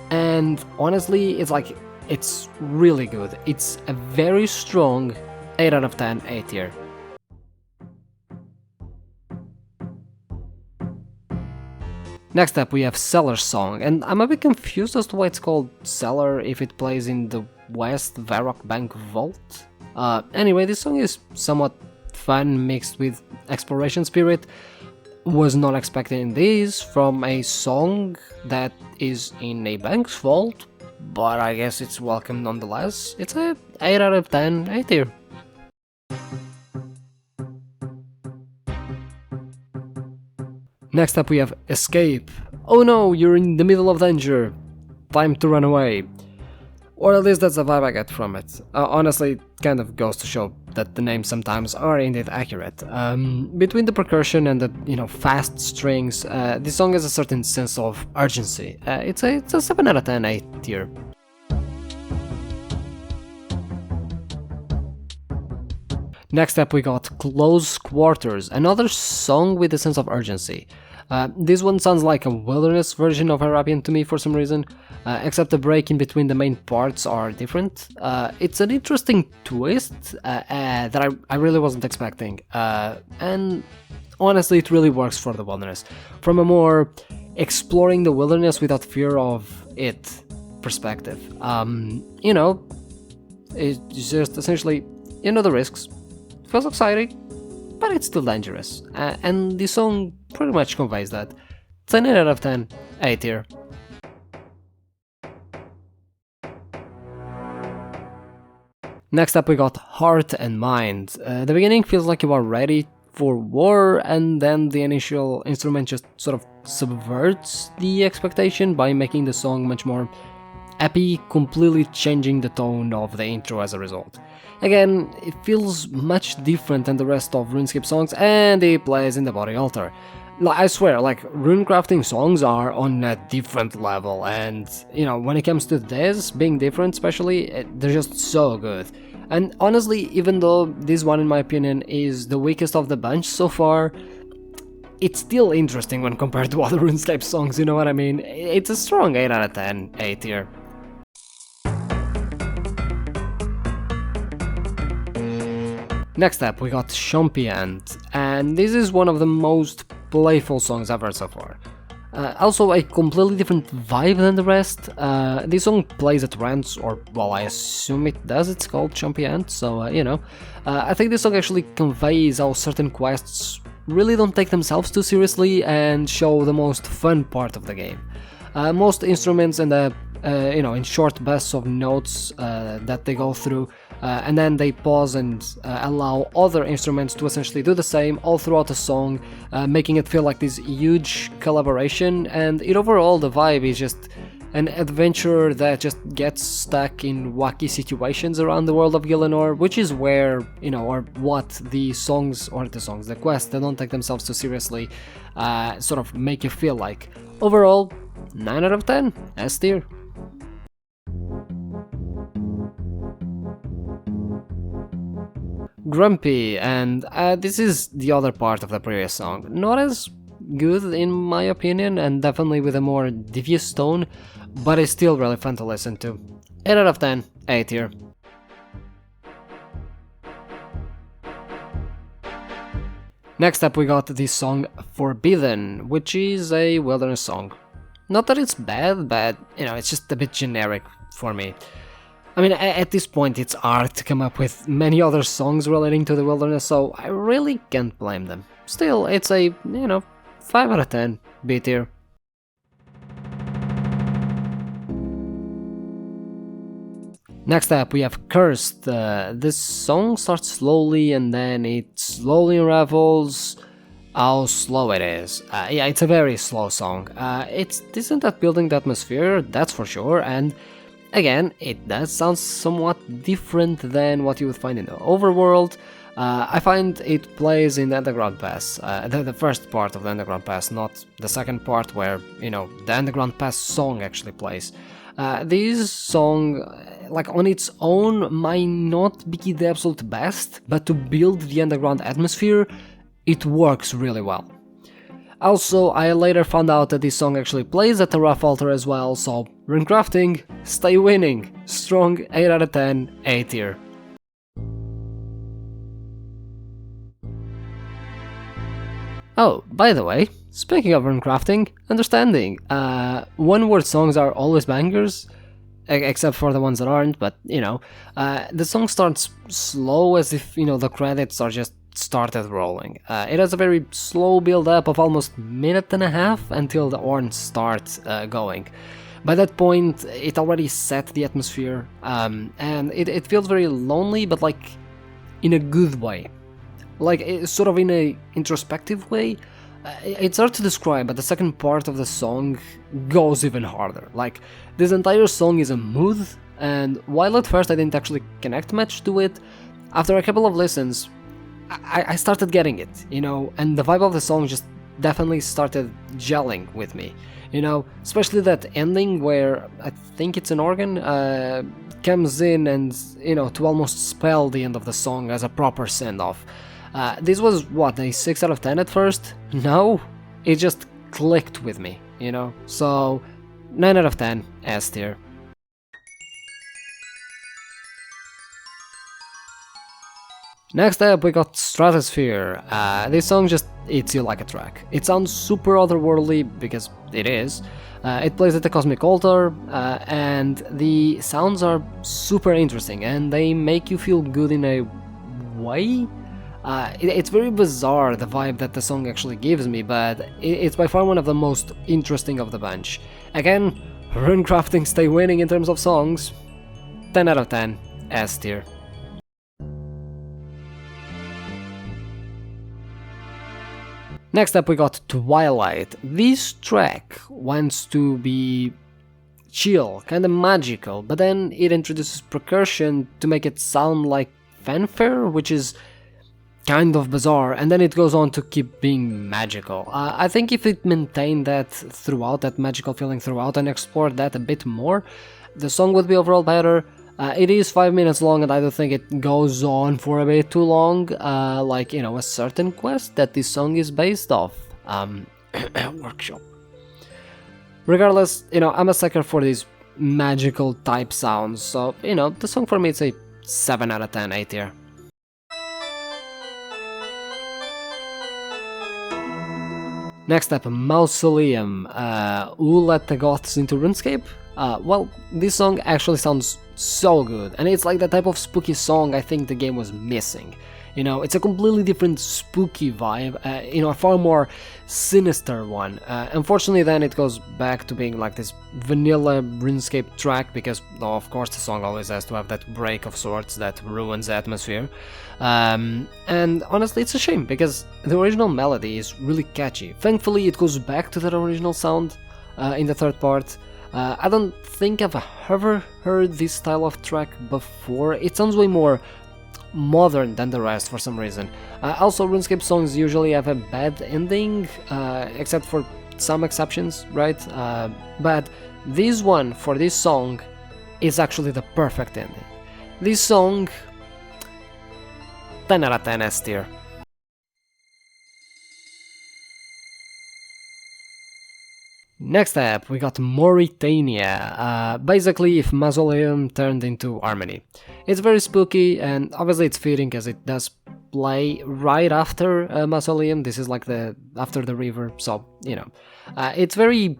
And honestly, it's really good. It's a very strong 8 out of 10, 8 tier. Next up we have Cellar Song, and I'm a bit confused as to why it's called Cellar if it plays in the West Varrock Bank Vault. Anyway, this song is somewhat fun mixed with exploration spirit. Was not expecting this from a song that is in a bank's vault, but I guess it's welcome nonetheless. It's a 8 out of 10, 8 tier. Next up we have Escape. Oh no, you're in the middle of danger. Time to run away. Or at least that's the vibe I get from it. Honestly, it kind of goes to show that the names sometimes are indeed accurate. Between the percussion and the fast strings, this song has a certain sense of urgency. It's a 7 out of 10, 8 tier. Next up we got Close Quarters, another song with a sense of urgency. This one sounds like a Wilderness version of Arabian to me for some reason, except the break in between the main parts are different. It's an interesting twist that I really wasn't expecting, and honestly it really works for the Wilderness. From a more exploring the wilderness without fear of it perspective. It's just essentially, the risks. Feels exciting, but it's still dangerous, and the song pretty much conveys that. 10 out of 10, 8 tier. Next up we got Heart and Mind. The beginning feels like you are ready for war, and then the initial instrument just sort of subverts the expectation by making the song much more happy, completely changing the tone of the intro as a result. Again, it feels much different than the rest of RuneScape songs, and it plays in the body altar. I swear, runecrafting songs are on a different level, and, when it comes to this, being different especially, they're just so good. And honestly, even though this one, in my opinion, is the weakest of the bunch so far, it's still interesting when compared to other RuneScape songs, you know what I mean? It's a strong 8 out of 10, 8 tier. Next up we got Chompy Hunt, and this is one of the most playful songs I've heard so far. Also a completely different vibe than the rest. This song plays at rants, or well, I assume it does, it's called Chompy Hunt, so I think this song actually conveys how certain quests really don't take themselves too seriously and show the most fun part of the game. Most instruments and in short bursts of notes that they go through, and then they pause and allow other instruments to essentially do the same all throughout the song, making it feel like this huge collaboration. And overall the vibe is just an adventurer that just gets stuck in wacky situations around the world of Gielinor, which is where, or what the quests that don't take themselves too seriously sort of make you feel like. Overall, 9 out of 10, S tier. Grumpy, and this is the other part of the previous song. Not as good in my opinion, and definitely with a more devious tone, but it's still really fun to listen to. 8 out of 10, 8 tier. Next up we got the song Forbidden, which is a wilderness song. Not that it's bad, but it's just a bit generic for me. I mean, at this point it's hard to come up with many other songs relating to the wilderness, so I really can't blame them. Still, it's a, 5 out of 10, B tier. Next up we have Cursed. This song starts slowly and then it slowly unravels how slow it is. Yeah, it's a very slow song. It's decent at building the atmosphere, that's for sure, and again, it does sound somewhat different than what you would find in the overworld. I find it plays in the Underground Pass, the first part of the Underground Pass, not the second part where, the Underground Pass song actually plays. This song, on its own, might not be the absolute best, but to build the underground atmosphere, it works really well. Also, I later found out that this song actually plays at the rough altar as well, so runecrafting, stay winning. Strong 8 out of 10, 8 tier. Oh, by the way, Speaking of runecrafting, understanding. One-word songs are always bangers, except for the ones that aren't, but, you know. The song starts slow as if, you know, the credits are just started rolling. It has a very slow build-up of almost minute and a half until the horns start going. By that point, it already set the atmosphere, and it feels very lonely, but like in a good way. Like, sort of in a introspective way. It's hard to describe, but the second part of the song goes even harder. Like, this entire song is a mood, and while at first I didn't actually connect much to it, after a couple of listens, I started getting it, you know, and the vibe of the song just definitely started gelling with me, you know, especially that ending where I think it's an organ, comes in and, you know, to almost spell the end of the song as a proper send-off. This was, what, a 6 out of 10 at first? No, it just clicked with me, you know, so 9 out of 10, S tier. Next up we got Stratosphere. This song just eats you like a track. It sounds super otherworldly, because it is. It plays at the Cosmic Altar, and the sounds are super interesting, and they make you feel good in a way. It's very bizarre, the vibe that the song actually gives me, but it's by far one of the most interesting of the bunch. Again, runecrafting stay winning in terms of songs. 10 out of 10, S tier. Next up we got Twilight. This track wants to be chill, kinda magical, but then it introduces percussion to make it sound like fanfare, which is kind of bizarre, and then it goes on to keep being magical. I think if it maintained that throughout, that magical feeling throughout, and explored that a bit more, the song would be overall better. It is 5 minutes long, and I don't think it goes on for a bit too long, like, you know, a certain quest that this song is based off. Workshop. Regardless, you know, I'm a sucker for these magical type sounds, so, you know, the song for me it's a 7 out of 10, A tier. Next up, Mausoleum. Who let the goths into RuneScape? Well, this song actually sounds so good, and it's like the type of spooky song I think the game was missing. You know, it's a completely different spooky vibe, you know, a far more sinister one. Unfortunately then it goes back to being like this vanilla RuneScape track, because, oh, of course the song always has to have that break of sorts that ruins the atmosphere. And honestly it's a shame, because the original melody is really catchy. Thankfully it goes back to that original sound in the third part. I don't think I've ever heard this style of track before. It sounds way more modern than the rest for some reason. Also, RuneScape songs usually have a bad ending, except for some exceptions, right? But this one, for this song, is actually the perfect ending. This song, 10 out of 10 S tier. Next up, we got Morytania, basically if Mausoleum turned into Harmony. It's very spooky, and obviously it's fitting as it does play right after Mausoleum. This is like after the river, so, you know. It's very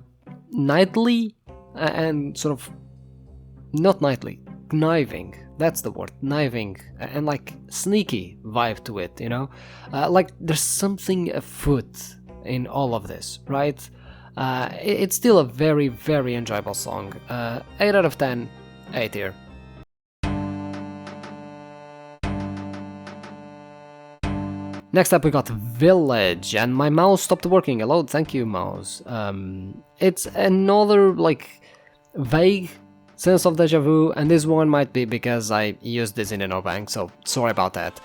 nightly, and sort of, not nightly, conniving, that's the word, conniving, and like sneaky vibe to it, you know. Like there's something afoot in all of this, right? It's still a very, very enjoyable song. 8 out of 10, A tier. Next up we got Village, and my mouse stopped working. Hello, thank you, mouse. It's another, like, vague sense of deja vu, and this one might be because I used this in an O-Bank, so sorry about that.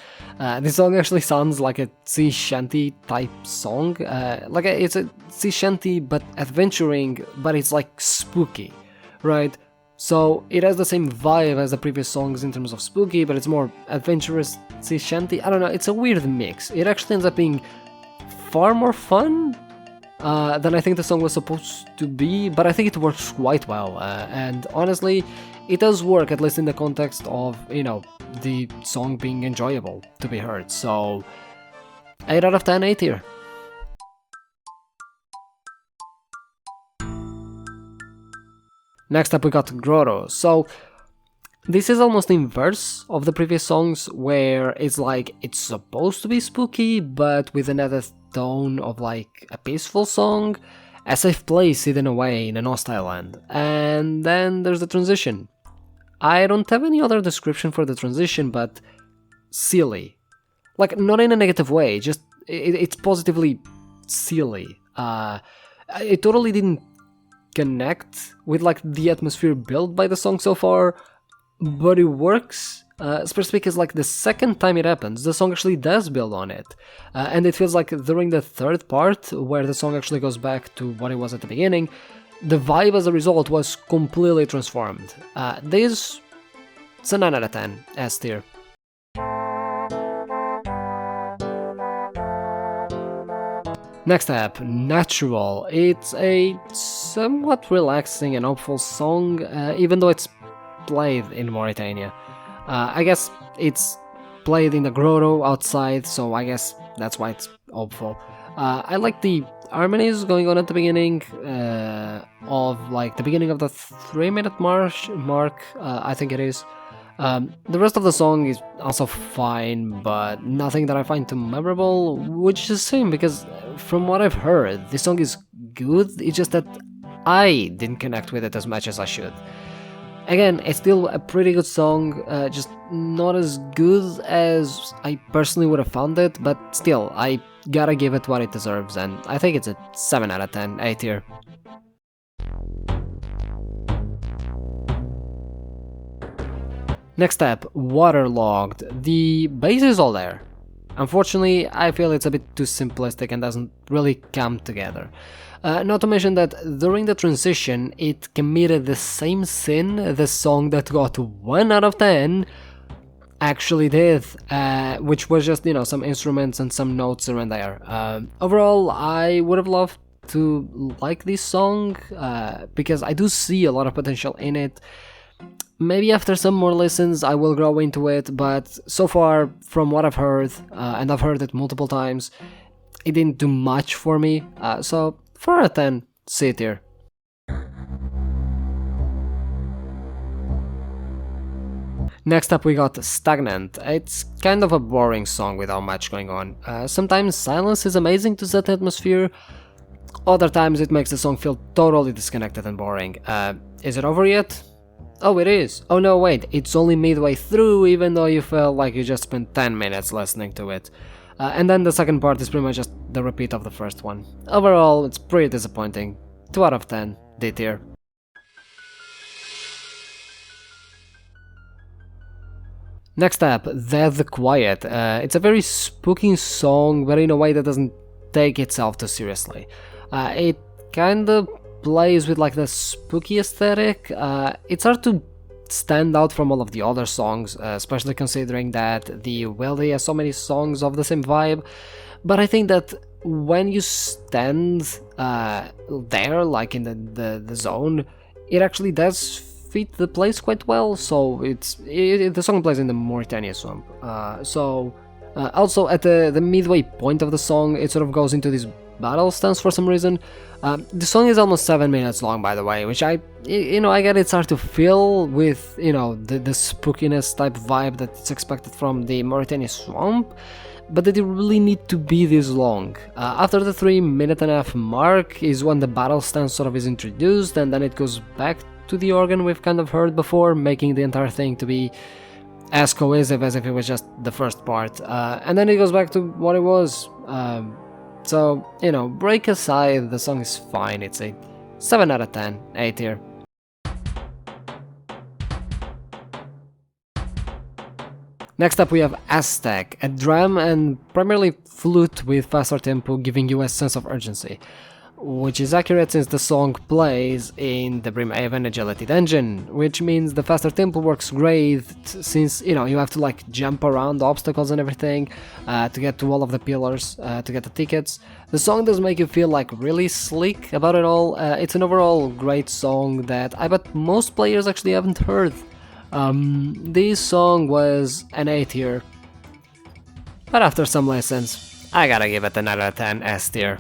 This song actually sounds like a sea shanty type song, it's a sea shanty but adventuring, but it's like spooky, right? So it has the same vibe as the previous songs in terms of spooky, but it's more adventurous sea shanty. I don't know, it's a weird mix. It actually ends up being far more fun than I think the song was supposed to be, but I think it works quite well, and honestly, it does work, at least in the context of, you know, the song being enjoyable to be heard, so 8 out of 10, A tier. Next up we got Grotto. So this is almost inverse of the previous songs, where it's like it's supposed to be spooky, but with another tone of like a peaceful song, a safe place hidden away in an hostile land. And then there's the transition. I don't have any other description for the transition, but silly. Like, not in a negative way, just it's positively silly. It totally didn't connect with like the atmosphere built by the song so far, but it works, especially because like the second time it happens, the song actually does build on it, and it feels like during the third part, where the song actually goes back to what it was at the beginning, the vibe as a result was completely transformed. This is a 9 out of 10, S tier. Next up, Natural. It's a somewhat relaxing and hopeful song, even though it's played in Morytania. I guess it's played in the Grotto outside, so I guess that's why it's hopeful. I like the harmonies going on at the beginning of like the beginning of the 3-minute mark, I think it is. The rest of the song is also fine, but nothing that I find too memorable, which is a shame because from what I've heard, this song is good, it's just that I didn't connect with it as much as I should. Again, it's still a pretty good song, just not as good as I personally would have found it, but still, I gotta give it what it deserves, and I think it's a 7 out of 10, A tier. Next up, Waterlogged. The bass is all there. Unfortunately, I feel it's a bit too simplistic and doesn't really come together. Not to mention that during the transition, it committed the same sin the song that got 1 out of 10 actually did, which was just, you know, some instruments and some notes around there. Overall, I would have loved to like this song, because I do see a lot of potential in it. Maybe after some more listens I will grow into it, but so far, from what I've heard, and I've heard it multiple times, it didn't do much for me, so 4 out of 10, C tier. Next up we got Stagnant. It's kind of a boring song without much going on. Sometimes silence is amazing to set the atmosphere, other times it makes the song feel totally disconnected and boring. Is it over yet? Oh, it is. Oh no, wait, it's only midway through, even though you felt like you just spent 10 minutes listening to it. And then the second part is pretty much just the repeat of the first one. Overall, it's pretty disappointing. 2 out of 10, D tier. Next up, Dead the Quiet. It's a very spooky song, but in a way that doesn't take itself too seriously. It kinda plays with like the spooky aesthetic. It's hard to stand out from all of the other songs, especially considering that the Wildy has so many songs of the same vibe, but I think that when you stand there, like in the zone, it actually does fit the place quite well, so the song plays in the Morytania swamp. Also at the midway point of the song, it sort of goes into this battle stance for some reason. The song is almost 7 minutes long, by the way, which I get it's hard to fill with, the spookiness type vibe that's expected from the Morytania swamp, but did it really need to be this long? After the 3.5-minute mark is when the battle stance sort of is introduced, and then it goes back to the organ we've kind of heard before, making the entire thing to be as cohesive as if it was just the first part, and then it goes back to what it was. So, break aside, the song is fine, it's a 7 out of 10, A tier. Next up we have Aztec, a drum and primarily flute with faster tempo, giving you a sense of urgency, which is accurate since the song plays in the Brimhaven Agility Dungeon, which means the faster tempo works great since, you have to like jump around obstacles and everything to get to all of the pillars, to get the tickets. The song does make you feel like really slick about it all. It's an overall great song that I bet most players actually haven't heard. This song was an A tier, but after some lessons, I gotta give it a 9 out of 10, S tier.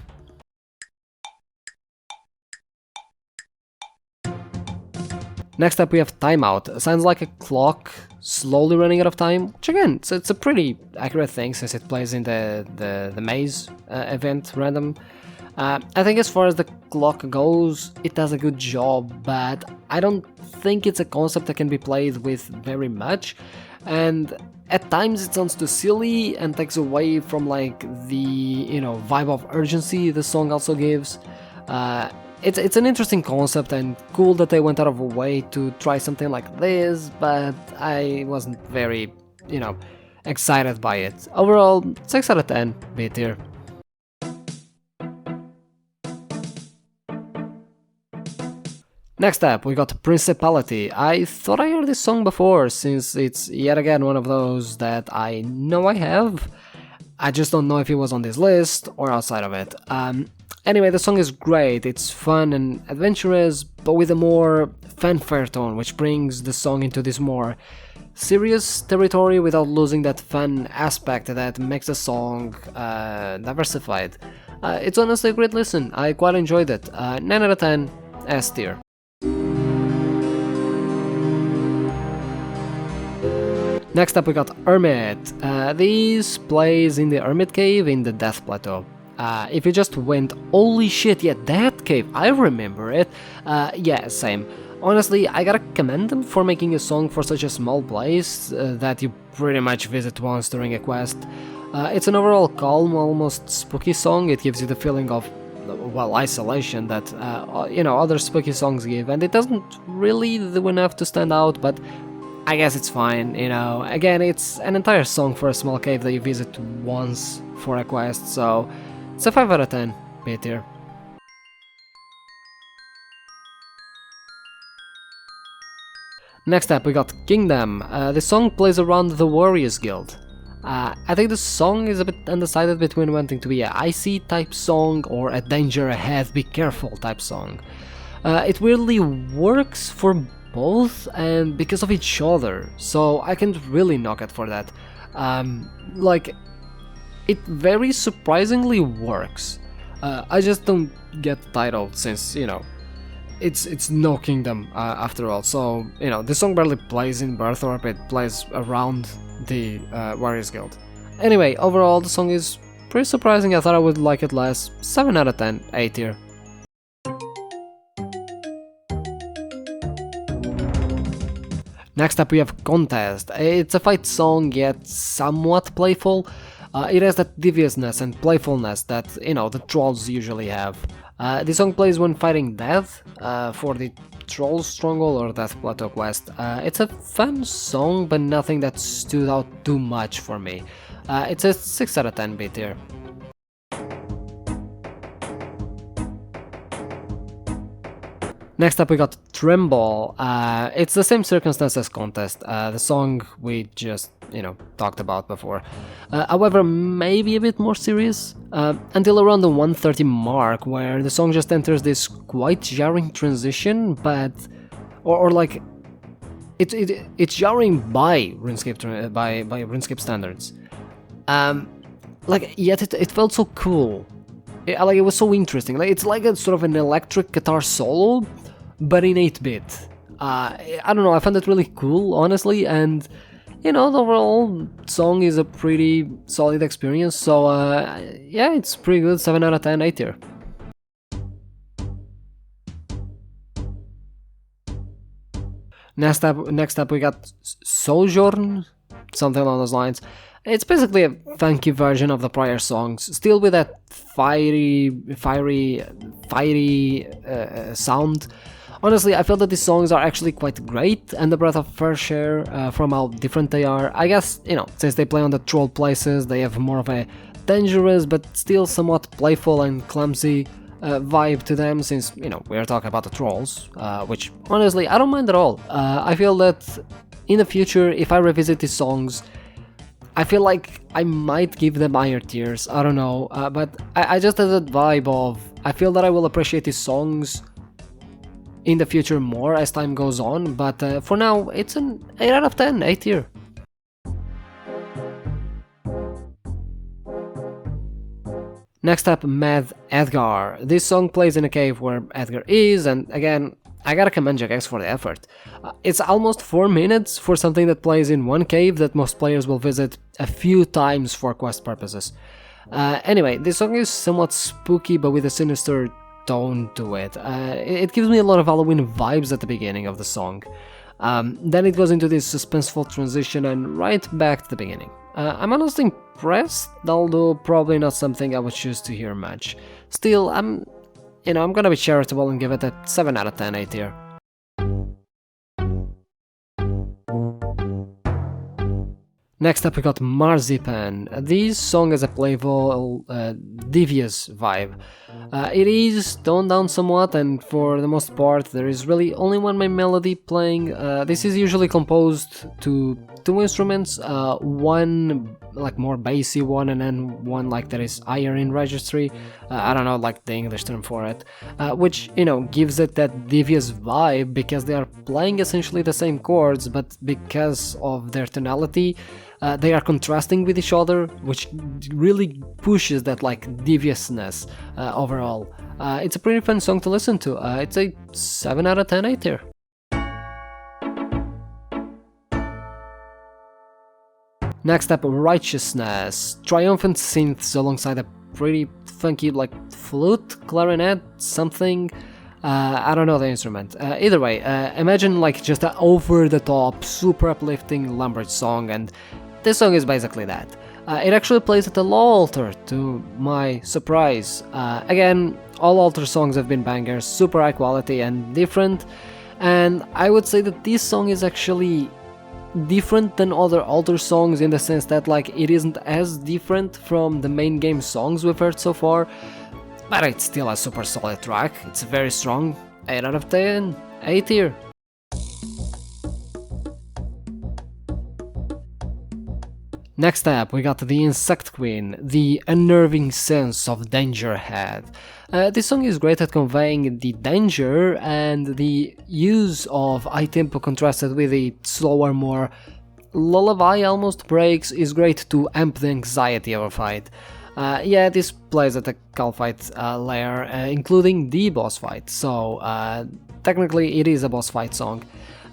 Next up we have Timeout. Sounds like a clock slowly running out of time, which again, it's a pretty accurate thing since it plays in the maze event random. I think as far as the clock goes, it does a good job, but I don't think it's a concept that can be played with very much, and at times it sounds too silly and takes away from like the, you know, vibe of urgency the song also gives. It's an interesting concept and cool that they went out of a way to try something like this, but I wasn't very, you know, excited by it. Overall, 6 out of 10, B tier. Next up, we got Principality. I thought I heard this song before, since it's yet again one of those that I know I have. I just don't know if it was on this list or outside of it. Anyway, the song is great, it's fun and adventurous, but with a more fanfare tone, which brings the song into this more serious territory without losing that fun aspect that makes the song diversified. It's honestly a great listen, I quite enjoyed it. 9 out of 10, S tier. Next up we got Hermit. This plays in the Hermit Cave in the Death Plateau. If you just went, holy shit, yeah, that cave, I remember it. Yeah, same. Honestly, I gotta commend them for making a song for such a small place that you pretty much visit once during a quest. It's an overall calm, almost spooky song. It gives you the feeling of, well, isolation that, you know, other spooky songs give, and it doesn't really do enough to stand out, but I guess it's fine, you know. Again, it's an entire song for a small cave that you visit once for a quest, so it's a 5 out of 10, B tier. Next up we got Kingdom. The song plays around the Warriors Guild. I think the song is a bit undecided between wanting to be a icy type song or a danger ahead, be careful type song. It weirdly works for both and because of each other, so I can't really knock it for that. Like, it very surprisingly works. I just don't get the title since, you know, it's no Kingdom after all, so, you know, the song barely plays in Birthorpe, it plays around the Warriors Guild. Anyway, overall the song is pretty surprising, I thought I would like it less. 7 out of 10, A tier. Next up we have Contest. It's a fight song, yet somewhat playful. It has that deviousness and playfulness that, you know, the trolls usually have. The song plays when fighting death for the Troll Stronghold or Death Plateau quest. It's a fun song, but nothing that stood out too much for me. It's a 6 out of 10 B tier. Next up we got Tremble. It's the same circumstance as Contest, the song we just, you know, talked about before. However, maybe a bit more serious, until around the 130 mark, where the song just enters this quite jarring transition, but... or like... It's jarring by RuneScape, by RuneScape standards. Like, yet it felt so cool. Like, it was so interesting. Like, it's like a sort of an electric guitar solo, but in 8-bit. I don't know, I found it really cool, honestly, and, you know, the overall song is a pretty solid experience, so, yeah, it's pretty good, 7 out of 10, A tier. Next up we got Sojourn, something along those lines. It's basically a funky version of the prior songs, still with that fiery sound. Honestly, I feel that these songs are actually quite great, and a breath of fresh air from how different they are. I guess, you know, since they play on the troll places, they have more of a dangerous but still somewhat playful and clumsy vibe to them, since, you know, we are talking about the trolls, which honestly I don't mind at all. I feel that in the future, if I revisit these songs, I feel like I might give them higher tiers, I don't know, but I just have that vibe of, I feel that I will appreciate these songs in the future more as time goes on, but for now it's an 8 out of 10, A tier. Next up, Mad Edgar. This song plays in a cave where Edgar is, and again, I gotta commend Jagex for the effort. It's almost 4 minutes for something that plays in one cave that most players will visit a few times for quest purposes. Anyway, this song is somewhat spooky but with a sinister tone to it. It gives me a lot of Halloween vibes at the beginning of the song. Then it goes into this suspenseful transition and right back to the beginning. I'm honestly impressed, although probably not something I would choose to hear much. Still, I'm gonna be charitable and give it a 7 out of 10 A tier. Next up we got Marzipan. This song has a playful, devious vibe. It is toned down somewhat, and for the most part there is really only one main melody playing. This is usually composed to 2 instruments, one like more bassy one and then one like that is higher in registry. I don't know like the English term for it, which gives it that devious vibe because they are playing essentially the same chords, but because of their tonality they are contrasting with each other, which really pushes that like deviousness overall. It's a pretty fun song to listen to. It's a 7 out of 10 A tier. Next up, Righteousness. Triumphant synths alongside a pretty funky like flute, clarinet, something. I don't know the instrument. Either way, imagine like just an over-the-top, super uplifting Lumbridge song, and this song is basically that. It actually plays at a low altar, to my surprise. Again, all altar songs have been bangers, super high quality and different, and I would say that this song is actually different than other altar songs in the sense that like it isn't as different from the main game songs we've heard so far, but it's still a super solid track. It's very strong, 8 out of 10, A tier. Next up, we got the Insect Queen, the unnerving sense of danger ahead. This song is great at conveying the danger, and the use of high tempo contrasted with the slower, more lullaby almost breaks is great to amp the anxiety of a fight. Yeah, this plays at a Cal fight layer, including the boss fight, so technically it is a boss fight song.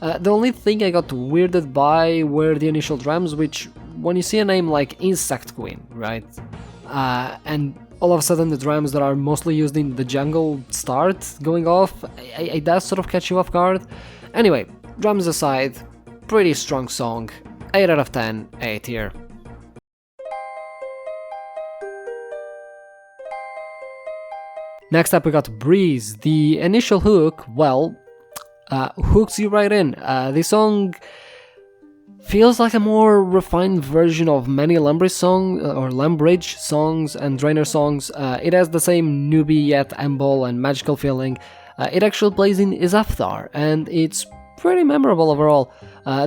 The only thing I got weirded by were the initial drums, which when you see a name like Insect Queen, right, and all of a sudden the drums that are mostly used in the jungle start going off, it does sort of catch you off guard. Anyway, drums aside, pretty strong song, 8 out of 10, A tier. Next up we got Breeze. The initial hook, well, hooks you right in. This song feels like a more refined version of many Lumbridge songs and Drainer songs. It has the same newbie yet humble and magical feeling. It actually plays in Izafthar, and it's pretty memorable overall.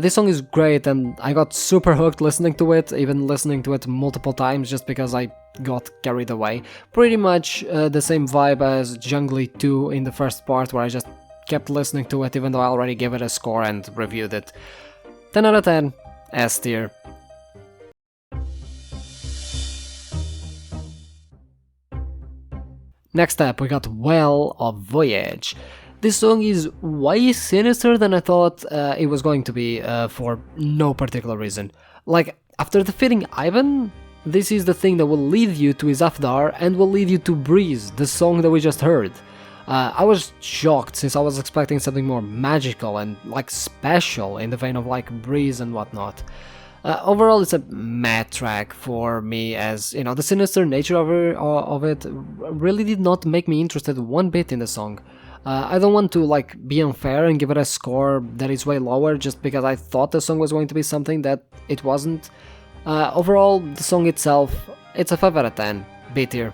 This song is great, and I got super hooked listening to it, even listening to it multiple times just because I got carried away. Pretty much the same vibe as Jungly 2 in the first part, where I just kept listening to it even though I already gave it a score and reviewed it. 10 out of 10, S tier. Next up we got Well of Voyage. This song is way sinister than I thought it was going to be for no particular reason. Like, after defeating Ivan, this is the thing that will lead you to Izafdar and will lead you to Breeze, the song that we just heard. I was shocked since I was expecting something more magical and like special in the vein of like Breeze and whatnot. Overall, it's a mad track for me, as the sinister nature of it really did not make me interested one bit in the song. I don't want to like be unfair and give it a score that is way lower just because I thought the song was going to be something that it wasn't. Overall, the song itself, it's a 5 out of 10, B tier.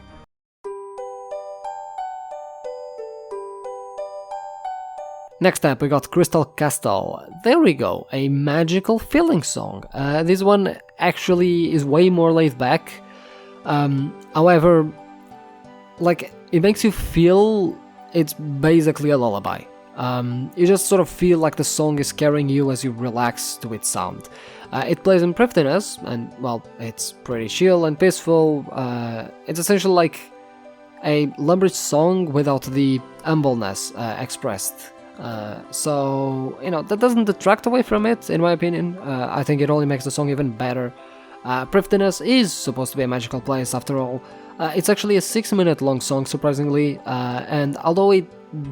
Next up we got Crystal Castle. There we go, a magical feeling song. This one actually is way more laid back. However, like, it makes you feel it's basically a lullaby. You just sort of feel like the song is carrying you as you relax to its sound. It plays in Prifddinas, and well, it's pretty chill and peaceful. It's essentially like a Lumbridge song without the humbleness expressed. So, you know, that doesn't detract away from it, in my opinion. I think it only makes the song even better. Prifdiness is supposed to be a magical place, after all. It's actually a 6-minute long song, surprisingly, and although it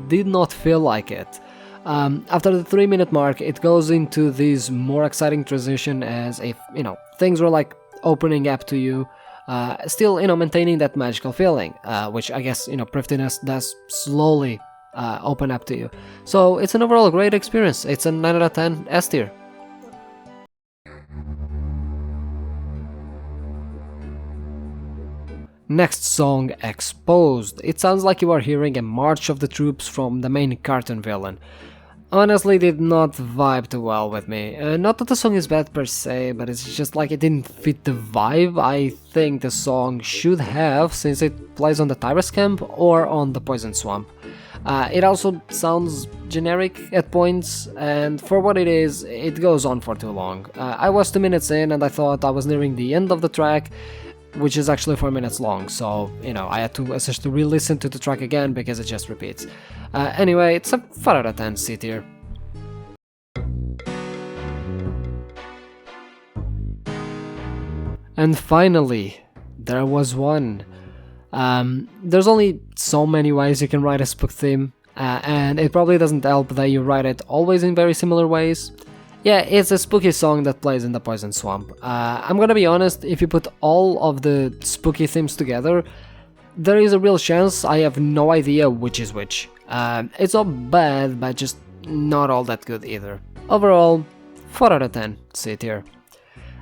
did not feel like it, after the 3-minute mark, it goes into this more exciting transition as if, you know, things were like opening up to you, still, you know, maintaining that magical feeling, which I guess, you know, Prifdiness does slowly open up to you. So it's an overall great experience. It's a 9 out of 10 S tier. Next song, Exposed. It sounds like you are hearing a march of the troops from the main cartoon villain. Honestly, did not vibe too well with me. Not that the song is bad per se, but it's just like it didn't fit the vibe I think the song should have, since it plays on the Tyrus Camp or on the Poison Swamp. It also sounds generic at points, and for what it is, it goes on for too long. I was 2 minutes in and I thought I was nearing the end of the track, which is actually 4 minutes long, so, you know, I had to essentially re-listen to the track again because it just repeats. Anyway, it's a 4 out of 10 C tier. And finally, there was one. There's only so many ways you can write a spook theme, and it probably doesn't help that you write it always in very similar ways. Yeah, it's a spooky song that plays in the Poison Swamp. I'm gonna be honest, if you put all of the spooky themes together, there is a real chance I have no idea which is which. It's not bad, but just not all that good either. Overall, 4 out of 10 C tier.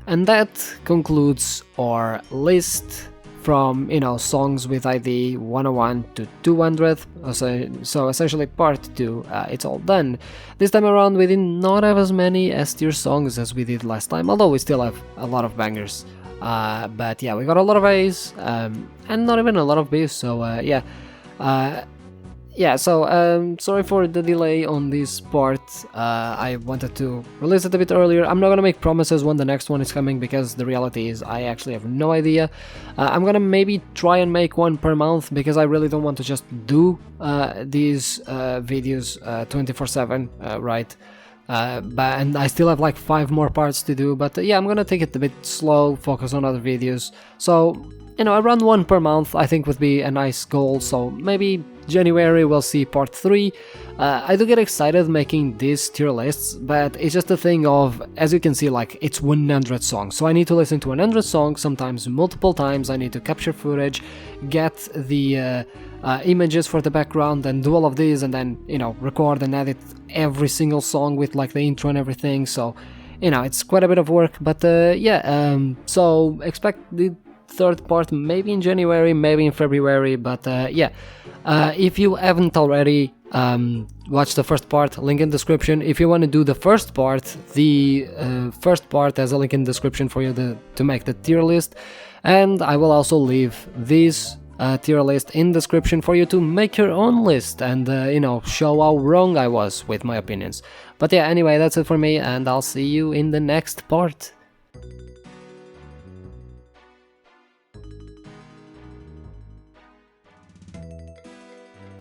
And that concludes our list from, you know, songs with ID 101 to 200, so essentially part 2, it's all done. This time around we did not have as many S tier songs as we did last time, although we still have a lot of bangers. But yeah, we got a lot of A's, and not even a lot of B's, so yeah. Sorry for the delay on this part. I wanted to release it a bit earlier. I'm not gonna make promises when the next one is coming, because the reality is I actually have no idea. I'm gonna maybe try and make one per month, because I really don't want to just do these videos 24/7, right? And I still have like 5 more parts to do, but yeah, I'm gonna take it a bit slow, focus on other videos. So, you know, around 1 per month I think would be a nice goal, so maybe January we'll see part 3. I do get excited making these tier lists, but it's just a thing of, as you can see, like, it's 100 songs, so I need to listen to 100 songs, sometimes multiple times. I need to capture footage, get the images for the background, and do all of this, and then, you know, record and edit every single song with like the intro and everything. So, you know, it's quite a bit of work, but so expect the 3rd part maybe in January, maybe in February, but if you haven't already watched the 1st part, link in description. If you want to do the 1st part, the 1st part has a link in description for you to make the tier list, and I will also leave this tier list in description for you to make your own list and, you know, show how wrong I was with my opinions. But yeah, anyway, that's it for me, and I'll see you in the next part.